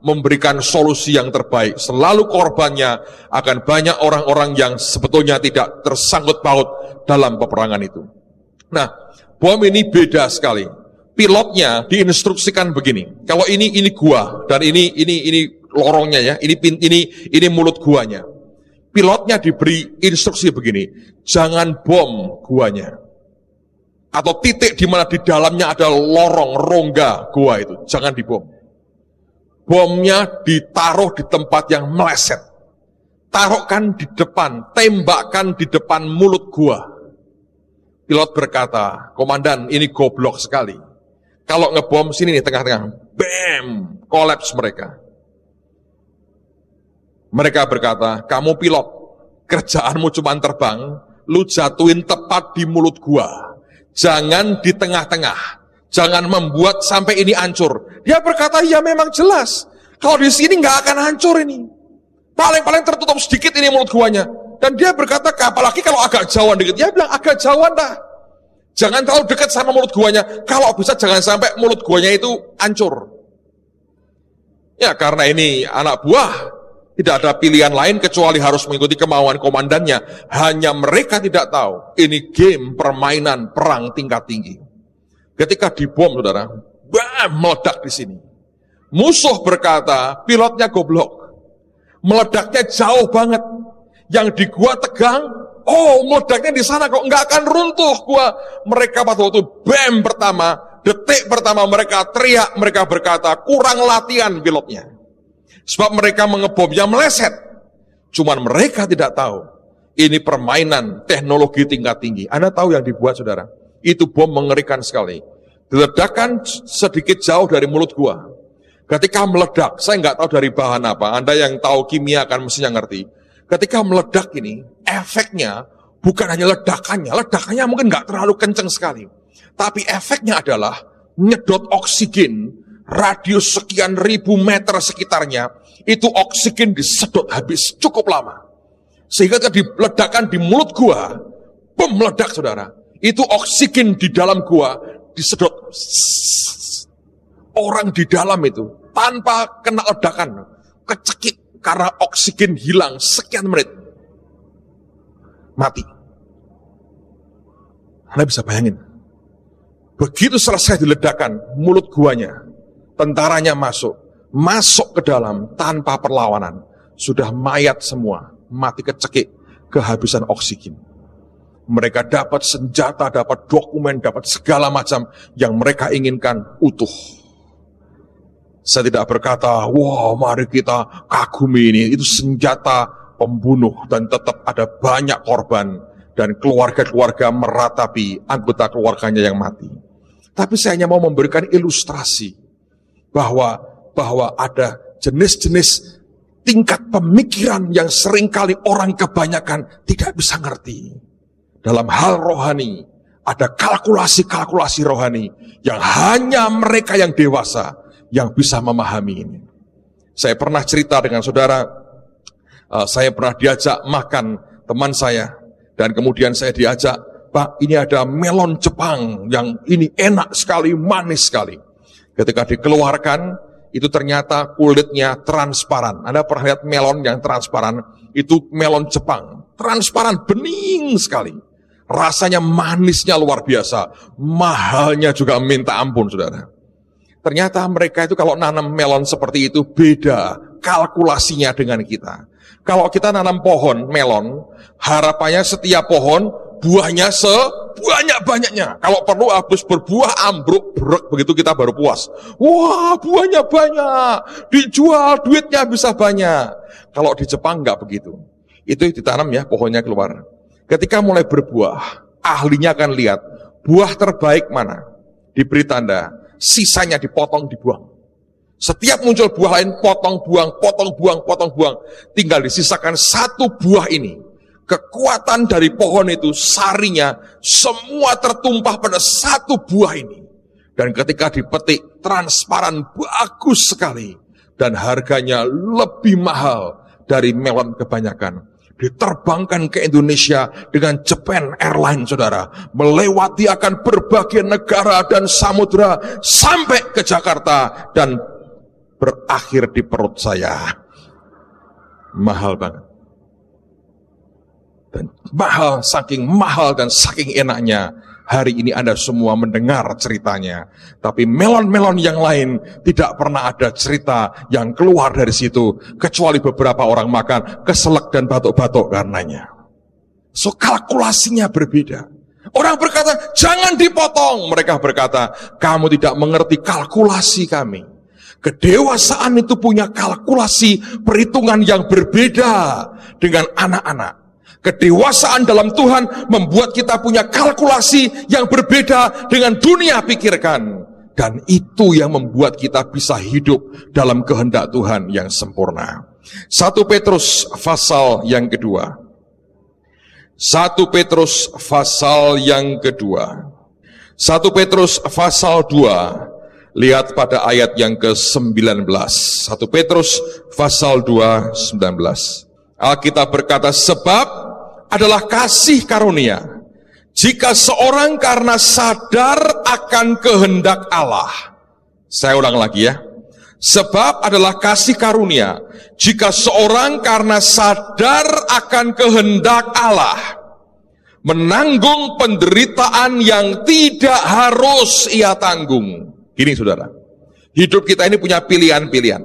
memberikan solusi yang terbaik. Selalu korbannya akan banyak orang-orang yang sebetulnya tidak tersangkut paut dalam peperangan itu. Nah, bom ini beda sekali. Pilotnya diinstruksikan begini. Kalau ini gua dan ini lorongnya ya, ini mulut guanya. Pilotnya diberi instruksi begini, jangan bom guanya. Atau titik di mana di dalamnya ada lorong, rongga gua itu, jangan dibom. Bomnya ditaruh di tempat yang meleset. Taruhkan di depan, tembakkan di depan mulut gua. Pilot berkata, komandan ini goblok sekali. Kalau ngebom sini nih tengah-tengah, bam, kolaps mereka. Mereka berkata, kamu pilot, kerjaanmu cuma terbang, lu jatuhin tepat di mulut gua. Jangan di tengah-tengah, jangan membuat sampai ini hancur. Dia berkata, ya memang jelas, kalau di sini nggak akan hancur ini. Paling-paling tertutup sedikit ini mulut guanya. Dan dia berkata, apalagi kalau agak jauhan dikit. Dia bilang, agak jauhan dah. Jangan terlalu dekat sama mulut guanya. Kalau bisa jangan sampai mulut guanya itu hancur. Ya karena ini anak buah, tidak ada pilihan lain kecuali harus mengikuti kemauan komandannya. Hanya mereka tidak tahu, ini game permainan perang tingkat tinggi. Ketika dibom, saudara, bam, meledak di sini. Musuh berkata, pilotnya goblok. Meledaknya jauh banget. Yang di gua Tegang, oh meledaknya di sana kok nggak akan runtuh gua. Mereka pada waktu bam pertama, detik pertama mereka teriak, mereka berkata kurang latihan pilotnya. Sebab mereka mengebomnya meleset. Cuman mereka tidak tahu, ini permainan teknologi tingkat tinggi. Anda tahu yang dibuat, saudara? Itu bom mengerikan sekali. Diledakkan sedikit jauh dari mulut gua. Ketika meledak, saya nggak tahu dari bahan apa. Anda yang tahu kimia akan mestinya ngerti. Ketika meledak ini, efeknya bukan hanya ledakannya mungkin nggak terlalu kenceng sekali. Tapi efeknya adalah nyedot oksigen, radius sekian ribu meter sekitarnya, itu oksigen disedot habis cukup lama. Sehingga ketika diledakkan di mulut gua, bom meledak, saudara. Itu oksigen di dalam gua disedot. Orang di dalam itu, tanpa kena ledakan, kecekik. Karena oksigen hilang sekian menit, mati. Anda bisa bayangin, begitu selesai diledakkan mulut guanya, tentaranya masuk ke dalam tanpa perlawanan, sudah mayat semua, mati kecekik, kehabisan oksigen. Mereka dapat senjata, dapat dokumen, dapat segala macam yang mereka inginkan utuh. Saya tidak berkata, wah mari kita kagumi ini, itu senjata pembunuh dan tetap ada banyak korban dan keluarga-keluarga meratapi anggota keluarganya yang mati. Tapi saya hanya mau memberikan ilustrasi bahwa ada jenis-jenis tingkat pemikiran yang seringkali orang kebanyakan tidak bisa ngerti. Dalam hal rohani, ada kalkulasi-kalkulasi rohani yang hanya mereka yang dewasa yang bisa memahami ini. Saya pernah cerita dengan saudara, saya pernah diajak makan teman saya, dan kemudian saya diajak, Pak, ini ada melon Jepang yang ini enak sekali, manis sekali. Ketika dikeluarkan, itu ternyata kulitnya transparan. Anda pernah lihat melon yang transparan? Itu melon Jepang, transparan, bening sekali. Rasanya manisnya luar biasa, mahalnya juga minta ampun, saudara. Ternyata mereka itu kalau nanam melon seperti itu beda kalkulasinya dengan kita. Kalau kita nanam pohon melon, harapannya setiap pohon buahnya sebanyak-banyaknya. Kalau perlu habis berbuah ambruk, brek, begitu kita baru puas. Wah, buahnya banyak, dijual, duitnya bisa banyak. Kalau di Jepang enggak begitu. Itu ditanam ya, pohonnya keluar. Ketika mulai berbuah, ahlinya akan lihat buah terbaik mana, diberi tanda. Sisanya dipotong, dibuang. Setiap muncul buah lain, potong, buang, potong, buang, potong, buang. Tinggal disisakan satu buah ini. Kekuatan dari pohon itu, sarinya, semua tertumpah pada satu buah ini. Dan ketika dipetik, transparan, bagus sekali. Dan harganya lebih mahal dari melon kebanyakan. Diterbangkan ke Indonesia dengan Japan Airlines, saudara, melewati akan berbagai negara dan samudra sampai ke Jakarta dan berakhir di perut saya. Mahal banget. Dan saking mahal dan saking enaknya, hari ini Anda semua mendengar ceritanya. Tapi melon-melon yang lain tidak pernah ada cerita yang keluar dari situ. Kecuali beberapa orang makan, keselak dan batuk-batuk karenanya. So kalkulasinya berbeda. Orang berkata, jangan dipotong. Mereka berkata, kamu tidak mengerti kalkulasi kami. Kedewasaan itu punya kalkulasi perhitungan yang berbeda dengan anak-anak. Kedewasaan dalam Tuhan membuat kita punya kalkulasi yang berbeda dengan dunia pikirkan. Dan itu yang membuat kita bisa hidup dalam kehendak Tuhan yang sempurna. 1 Petrus pasal yang kedua. 1 Petrus pasal yang kedua. 1 Petrus pasal 2. Lihat pada ayat yang ke-19. 1 Petrus pasal 2, 19. Alkitab berkata, sebab adalah kasih karunia jika seorang karena sadar akan kehendak Allah. Saya ulang lagi ya. Sebab adalah kasih karunia, jika seorang karena sadar akan kehendak Allah, menanggung penderitaan yang tidak harus ia tanggung. Gini saudara, hidup kita ini punya pilihan-pilihan.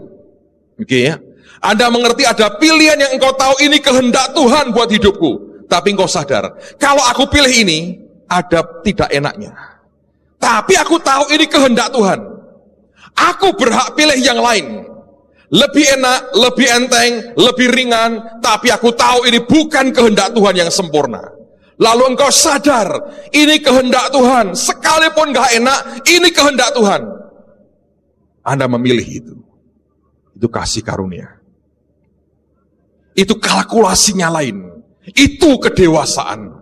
Oke ya, Anda mengerti ada pilihan yang engkau tahu ini kehendak Tuhan buat hidupku, tapi engkau sadar, kalau aku pilih ini, ada tidak enaknya. Tapi aku tahu ini kehendak Tuhan. Aku berhak pilih yang lain. Lebih enak, lebih enteng, lebih ringan, tapi aku tahu ini bukan kehendak Tuhan yang sempurna. Lalu engkau sadar, ini kehendak Tuhan. Sekalipun gak enak, ini kehendak Tuhan. Anda memilih itu. Itu kasih karunia. Itu kalkulasinya lain. Itu kedewasaan.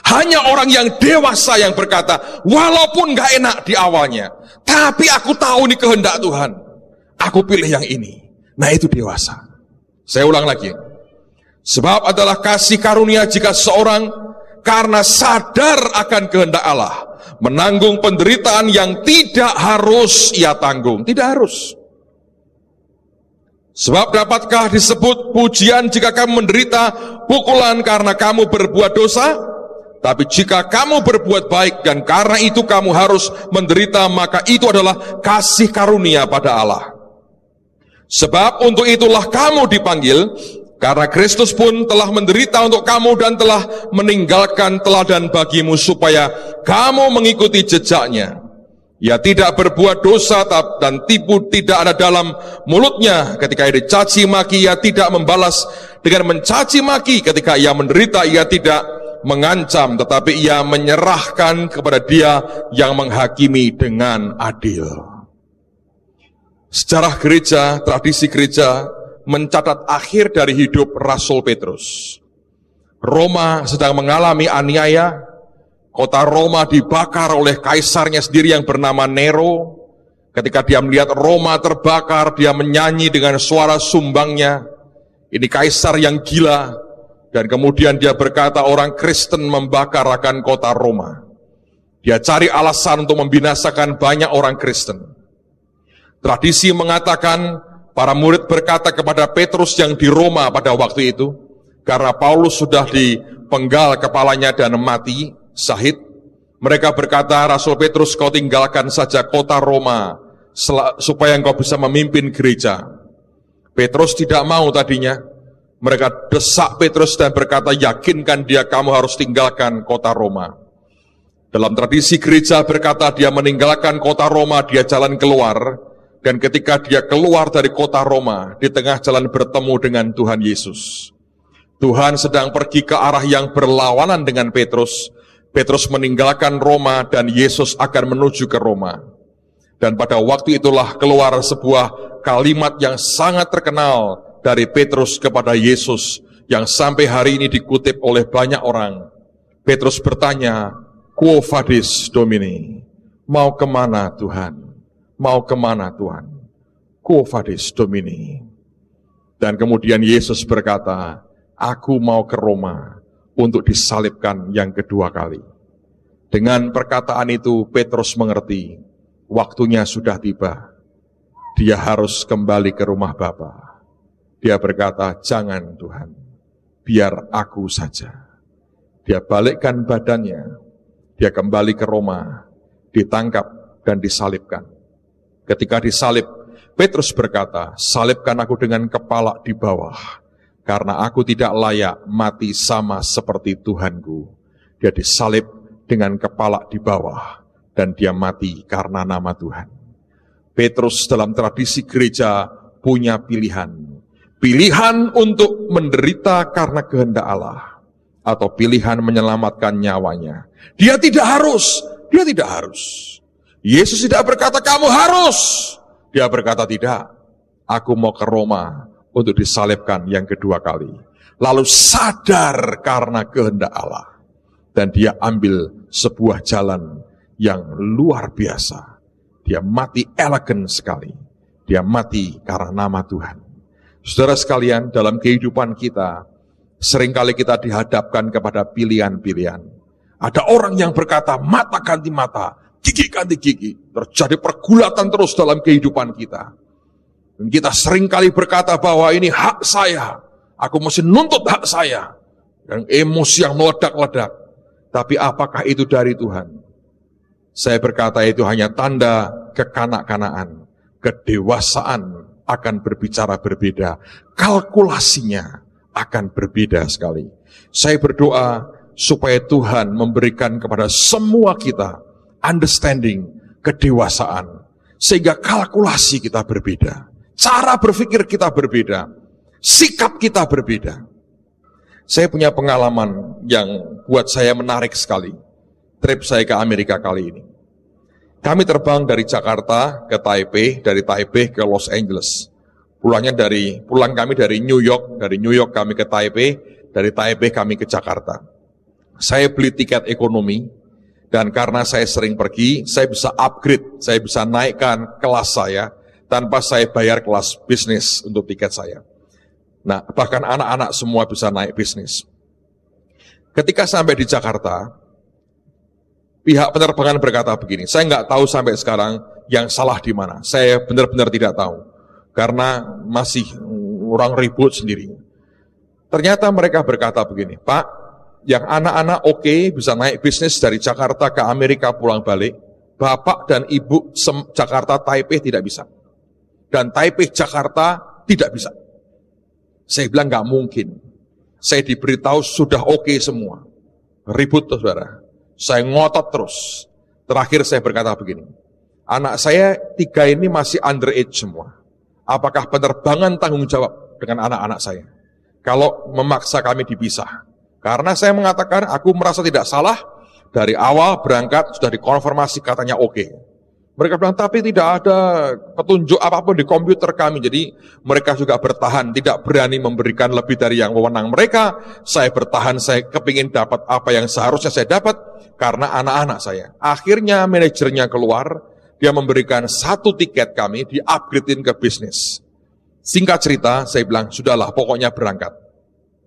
Hanya orang yang dewasa yang berkata, walaupun gak enak di awalnya, tapi aku tahu ini kehendak Tuhan. Aku pilih yang ini. Nah, itu dewasa. Saya ulang lagi. Sebab adalah kasih karunia jika seorang karena sadar akan kehendak Allah, menanggung penderitaan yang tidak harus ia tanggung. Tidak harus. Sebab dapatkah disebut pujian jika kamu menderita pukulan karena kamu berbuat dosa? Tapi jika kamu berbuat baik dan karena itu kamu harus menderita, maka itu adalah kasih karunia pada Allah. Sebab untuk itulah kamu dipanggil, karena Kristus pun telah menderita untuk kamu dan telah meninggalkan teladan bagimu supaya kamu mengikuti jejaknya. Ia tidak berbuat dosa dan tipu tidak ada dalam mulutnya. Ketika ia dicaci maki, ia tidak membalas dengan mencaci maki. Ketika ia menderita, ia tidak mengancam, tetapi ia menyerahkan kepada Dia yang menghakimi dengan adil. Sejarah gereja, tradisi gereja mencatat akhir dari hidup Rasul Petrus. Roma sedang mengalami aniaya. Kota Roma dibakar oleh kaisarnya sendiri yang bernama Nero. Ketika dia melihat Roma terbakar, dia menyanyi dengan suara sumbangnya, ini kaisar yang gila. Dan kemudian dia berkata, orang Kristen membakar akan kota Roma. Dia cari alasan untuk membinasakan banyak orang Kristen. Tradisi mengatakan, para murid berkata kepada Petrus yang di Roma pada waktu itu, karena Paulus sudah dipenggal kepalanya dan mati, syahid. Mereka berkata, Rasul Petrus, kau tinggalkan saja kota Roma, supaya engkau bisa memimpin gereja. Petrus tidak mau tadinya. Mereka desak Petrus dan berkata, yakinkan dia, kamu harus tinggalkan kota Roma. Dalam tradisi gereja berkata, dia meninggalkan kota Roma, dia jalan keluar. Dan ketika dia keluar dari kota Roma, di tengah jalan bertemu dengan Tuhan Yesus. Tuhan sedang pergi ke arah yang berlawanan dengan Petrus. Petrus meninggalkan Roma dan Yesus akan menuju ke Roma. Dan pada waktu itulah keluar sebuah kalimat yang sangat terkenal dari Petrus kepada Yesus, yang sampai hari ini dikutip oleh banyak orang. Petrus bertanya, Quo vadis Domini? Mau kemana Tuhan? Mau kemana Tuhan? Quo vadis Domini? Dan kemudian Yesus berkata, aku mau ke Roma untuk disalibkan yang kedua kali. Dengan perkataan itu Petrus mengerti, waktunya sudah tiba. Dia harus kembali ke rumah Bapa. Dia berkata, jangan Tuhan, biar aku saja. Dia balikkan badannya, dia kembali ke Roma, ditangkap dan disalibkan. Ketika disalib, Petrus berkata, salibkan aku dengan kepala di bawah, karena aku tidak layak mati sama seperti Tuhanku. Dia disalib dengan kepala di bawah, dan dia mati karena nama Tuhan. Petrus dalam tradisi gereja punya pilihan. Pilihan untuk menderita karena kehendak Allah, atau pilihan menyelamatkan nyawanya. Dia tidak harus. Yesus tidak berkata, kamu harus. Dia berkata, tidak. Aku mau ke Roma untuk disalibkan yang kedua kali. Lalu sadar karena kehendak Allah. Dan dia ambil sebuah jalan yang luar biasa. Dia mati elegan sekali. Dia mati karena nama Tuhan. Saudara sekalian, dalam kehidupan kita, seringkali kita dihadapkan kepada pilihan-pilihan. Ada orang yang berkata, mata ganti mata, gigi ganti gigi. Terjadi pergulatan terus dalam kehidupan kita. Dan kita seringkali berkata bahwa ini hak saya, aku mesti nuntut hak saya. Dan emosi yang meledak-ledak. Tapi apakah itu dari Tuhan? Saya berkata itu hanya tanda kekanak-kanaan. Kedewasaan akan berbicara berbeda. Kalkulasinya akan berbeda sekali. Saya berdoa supaya Tuhan memberikan kepada semua kita understanding, kedewasaan. Sehingga kalkulasi kita berbeda. Cara berpikir kita berbeda. Sikap kita berbeda. Saya punya pengalaman yang buat saya menarik sekali. Trip saya ke Amerika kali ini. Kami terbang dari Jakarta ke Taipei, dari Taipei ke Los Angeles. Pulang kami dari New York kami ke Taipei, dari Taipei kami ke Jakarta. Saya beli tiket ekonomi, dan karena saya sering pergi, saya bisa upgrade, saya bisa naikkan kelas saya, tanpa saya bayar kelas bisnis untuk tiket saya. Nah, bahkan anak-anak semua bisa naik bisnis. Ketika sampai di Jakarta, pihak penerbangan berkata begini, saya nggak tahu sampai sekarang yang salah di mana. Saya benar-benar tidak tahu, karena masih orang ribut sendiri. Ternyata mereka berkata begini, Pak, yang anak-anak oke bisa naik bisnis dari Jakarta ke Amerika pulang balik, Bapak dan Ibu Jakarta Taipei tidak bisa. Dan Taipei Jakarta tidak bisa. Saya bilang nggak mungkin. Saya diberitahu sudah oke semua. Ribut tuh saudara. Saya ngotot terus. Terakhir saya berkata begini. Anak saya 3 ini masih underage semua. Apakah penerbangan tanggung jawab dengan anak-anak saya? Kalau memaksa kami dipisah. Karena saya mengatakan aku merasa tidak salah. Dari awal berangkat sudah dikonfirmasi katanya oke. Mereka bilang, tapi tidak ada petunjuk apapun di komputer kami. Jadi mereka juga bertahan, tidak berani memberikan lebih dari yang wewenang mereka. Saya bertahan, saya kepingin dapat apa yang seharusnya saya dapat, karena anak-anak saya. Akhirnya manajernya keluar, dia memberikan 1 tiket kami, di-upgrade-in ke bisnis. Singkat cerita, saya bilang, sudahlah pokoknya berangkat.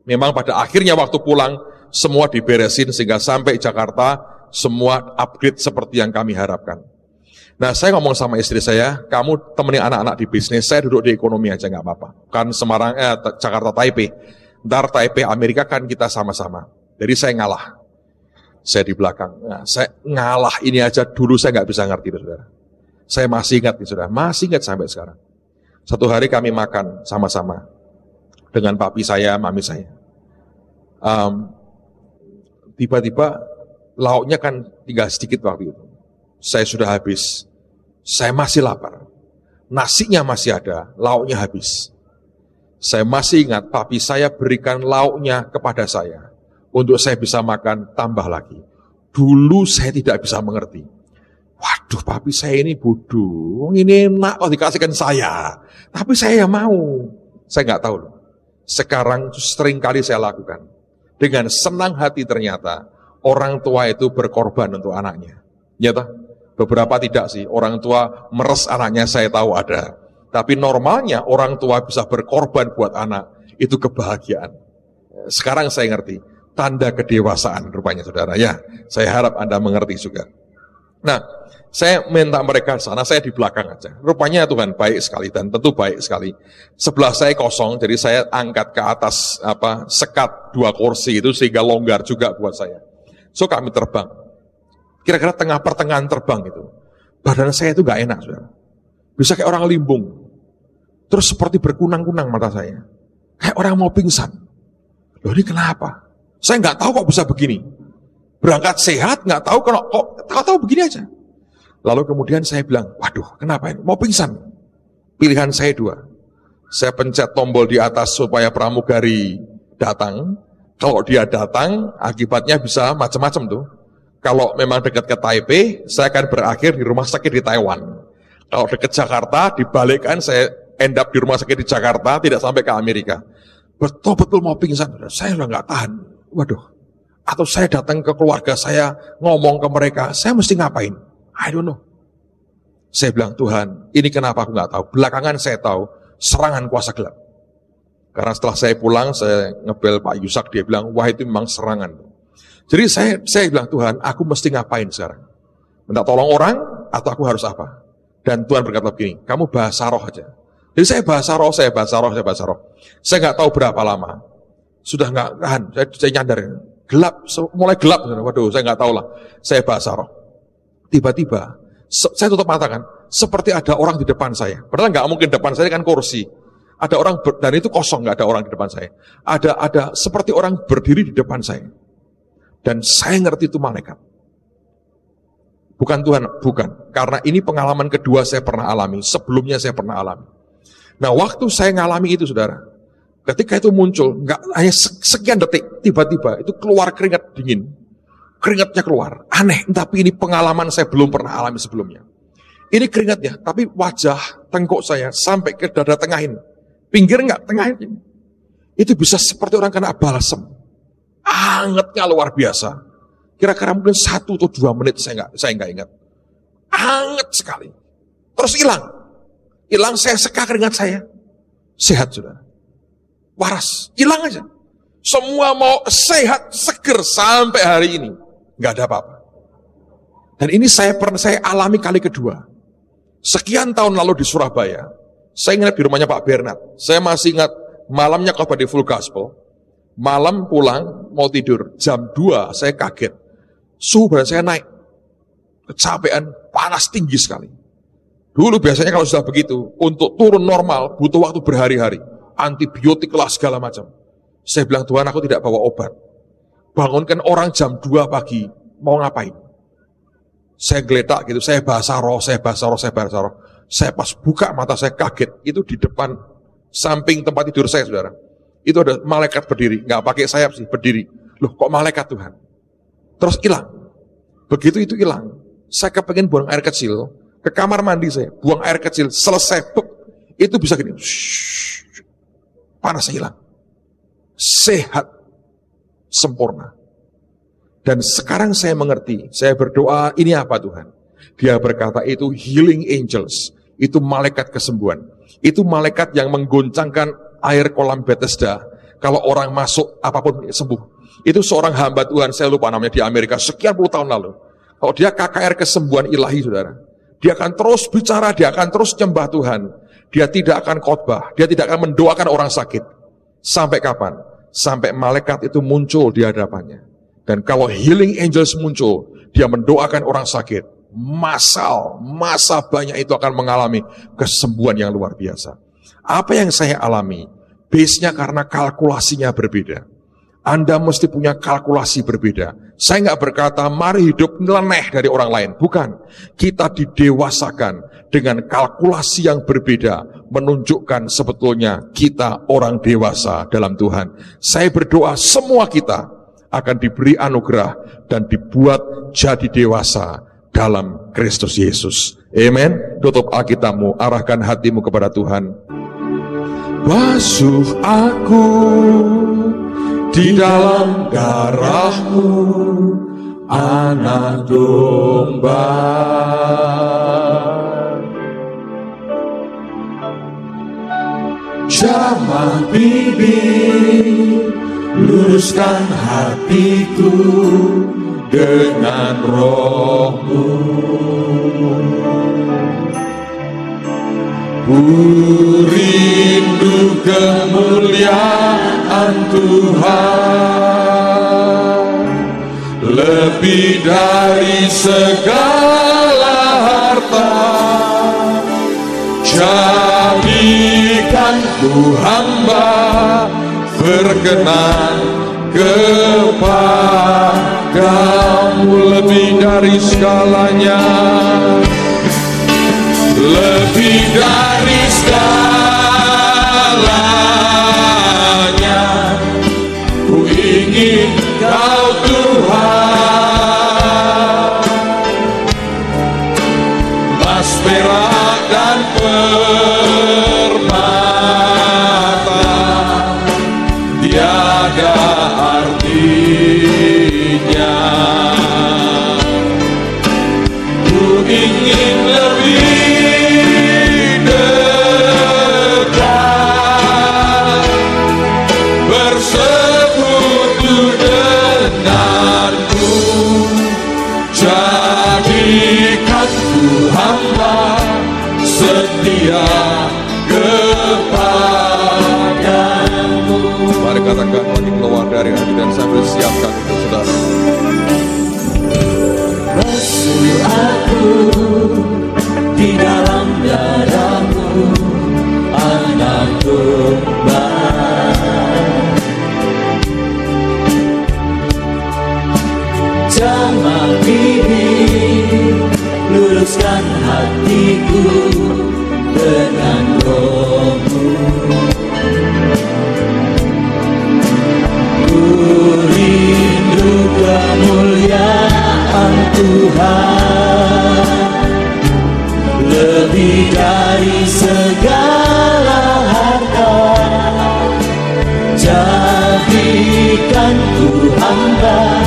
Memang pada akhirnya waktu pulang, semua diberesin sehingga sampai Jakarta, semua upgrade seperti yang kami harapkan. Nah, saya ngomong sama istri saya, kamu temenin anak-anak di bisnis, saya duduk di ekonomi aja nggak apa-apa. Kan Jakarta Taipei, ntar Taipei Amerika kan kita sama-sama. Jadi saya ngalah, saya di belakang. Nah, saya ngalah ini aja dulu saya nggak bisa ngerti, saudara. Saya masih ingat nih, saudara, masih ingat sampai sekarang. Satu hari kami makan sama-sama dengan papi saya, mami saya. Tiba-tiba lauknya kan tinggal sedikit waktu itu. Saya sudah habis. Saya masih lapar. Nasinya masih ada, lauknya habis. Saya masih ingat papi saya berikan lauknya kepada saya. Untuk saya bisa makan tambah lagi. Dulu saya tidak bisa mengerti. Waduh, papi saya ini bodoh. Ini enak kok dikasihkan saya. Tapi saya yang mau. Saya nggak tahu loh. Sekarang sering kali saya lakukan. Dengan senang hati ternyata orang tua itu berkorban untuk anaknya. Nyata? Beberapa tidak sih, orang tua meres anaknya saya tahu ada. Tapi normalnya orang tua bisa berkorban buat anak, itu kebahagiaan. Sekarang saya ngerti, tanda kedewasaan rupanya saudara. Ya, saya harap Anda mengerti juga. Nah, saya minta mereka sana, saya di belakang aja. Rupanya Tuhan baik sekali dan tentu baik sekali. Sebelah saya kosong, jadi saya angkat ke atas sekat 2 kursi itu sehingga longgar juga buat saya. So kami terbang. Kira-kira pertengahan terbang itu, badan saya itu gak enak, saudara. Bisa kayak orang limbung. Terus seperti berkunang-kunang mata saya. Kayak orang mau pingsan. Loh ini kenapa? Saya gak tahu kok bisa begini. Berangkat sehat, gak tahu kok tahu begini aja. Lalu kemudian saya bilang, waduh kenapa ini? Mau pingsan. Pilihan saya 2. Saya pencet tombol di atas supaya pramugari datang. Kalau dia datang, akibatnya bisa macam-macam tuh. Kalau memang dekat ke Taipei, saya akan berakhir di rumah sakit di Taiwan. Kalau dekat Jakarta, dibalikkan saya end up di rumah sakit di Jakarta, tidak sampai ke Amerika. Betul-betul mau pingsan, saya udah nggak tahan. Waduh, atau saya datang ke keluarga saya, ngomong ke mereka, saya mesti ngapain? I don't know. Saya bilang, Tuhan, ini kenapa aku nggak tahu. Belakangan saya tahu, serangan kuasa gelap. Karena setelah saya pulang, saya ngebel Pak Yusak, dia bilang, wah itu memang serangan. Jadi saya bilang, Tuhan, aku mesti ngapain sekarang? Minta tolong orang, atau aku harus apa? Dan Tuhan berkata begini, kamu bahasa roh aja. Jadi saya bahasa roh. Saya nggak tahu berapa lama. Sudah nggak tahan, saya nyadar. Gelap, mulai gelap. Waduh, saya nggak tahu lah. Saya bahasa roh. Tiba-tiba, saya tutup mata kan, seperti ada orang di depan saya. Padahal nggak mungkin depan saya kan kursi. Ada orang, dan itu kosong, nggak ada orang di depan saya. Ada seperti orang berdiri di depan saya. Dan saya ngerti itu malaikat. Bukan Tuhan, bukan. Karena ini pengalaman kedua saya pernah alami. Sebelumnya saya pernah alami. Nah, waktu saya ngalami itu, saudara, ketika itu muncul, nggak hanya sekian detik, tiba-tiba itu keluar keringat dingin. Keringatnya keluar. Aneh, tapi ini pengalaman saya belum pernah alami sebelumnya. Ini keringatnya, tapi wajah tengkuk saya sampai ke dada tengah ini. Pinggir enggak, tengah ini. Itu bisa seperti orang kena balsem. Angetnya luar biasa. Kira-kira mungkin 1 atau 2 menit saya enggak ingat. Anget sekali. Terus hilang. Hilang, saya seka keringat saya. Sehat, saudara. Waras, hilang aja. Semua mau sehat, seger sampai hari ini. Enggak ada apa-apa. Dan ini saya alami kali kedua. Sekian tahun lalu di Surabaya, saya ingat di rumahnya Pak Bernard. Saya masih ingat malamnya khotbah di Full Gospel. Malam pulang, mau tidur. Jam 2, saya kaget. Suhu badan saya naik. Kecapean, panas tinggi sekali. Dulu biasanya kalau sudah begitu, untuk turun normal, butuh waktu berhari-hari. Antibiotik lah segala macam. Saya bilang, Tuhan, aku tidak bawa obat. Bangunkan orang jam 2 pagi, mau ngapain? Saya geletak gitu, saya bahasa roh. Saya pas buka mata saya kaget, itu di depan samping tempat tidur saya, saudara. Itu ada malaikat berdiri, nggak pakai sayap sih, berdiri. Loh, kok malaikat Tuhan? Terus hilang. Begitu itu hilang, saya kepengen buang air kecil, ke kamar mandi saya, buang air kecil, selesai, itu bisa gini, panasnya hilang. Sehat, sempurna. Dan sekarang saya mengerti, saya berdoa, ini apa Tuhan? Dia berkata itu healing angels, itu malaikat kesembuhan. Itu malaikat yang menggoncangkan air kolam Bethesda. Kalau orang masuk, apapun sembuh. Itu seorang hamba Tuhan, saya lupa namanya, di Amerika, sekian puluh tahun lalu. Kalau dia KKR kesembuhan ilahi, saudara. Dia akan terus bicara, dia akan terus nyembah Tuhan. Dia tidak akan khotbah, dia tidak akan mendoakan orang sakit. Sampai kapan? Sampai malaikat itu muncul di hadapannya. Dan kalau healing angels muncul, dia mendoakan orang sakit. Masa banyak itu akan mengalami kesembuhan yang luar biasa. Apa yang saya alami? Base-nya karena kalkulasinya berbeda. Anda mesti punya kalkulasi berbeda. Saya nggak berkata, mari hidup nyeleneh dari orang lain. Bukan. Kita didewasakan dengan kalkulasi yang berbeda. Menunjukkan sebetulnya kita orang dewasa dalam Tuhan. Saya berdoa semua kita akan diberi anugerah dan dibuat jadi dewasa dalam Kristus Yesus. Amen. Tutup Alkitabmu, arahkan hatimu kepada Tuhan. Basuh aku di dalam darah-Mu, anak domba. Jamah bibir, luruskan hatiku dengan Roh-Mu. Rindu kemuliaan Tuhan lebih dari segala harta. Jadikan ku hamba berkenan kepadamu lebih dari segalanya. Lebih dari segalanya, ku ingin Kau Tuhan. Emas, perak dan permata tiada artinya. Ku ingin lebih dari segalanya, lebih dari segalanya,
penuhiku dengan Roh-Mu. Ku rindu kemuliaan Tuhan lebih dari segala harta. Jadikan ku hamba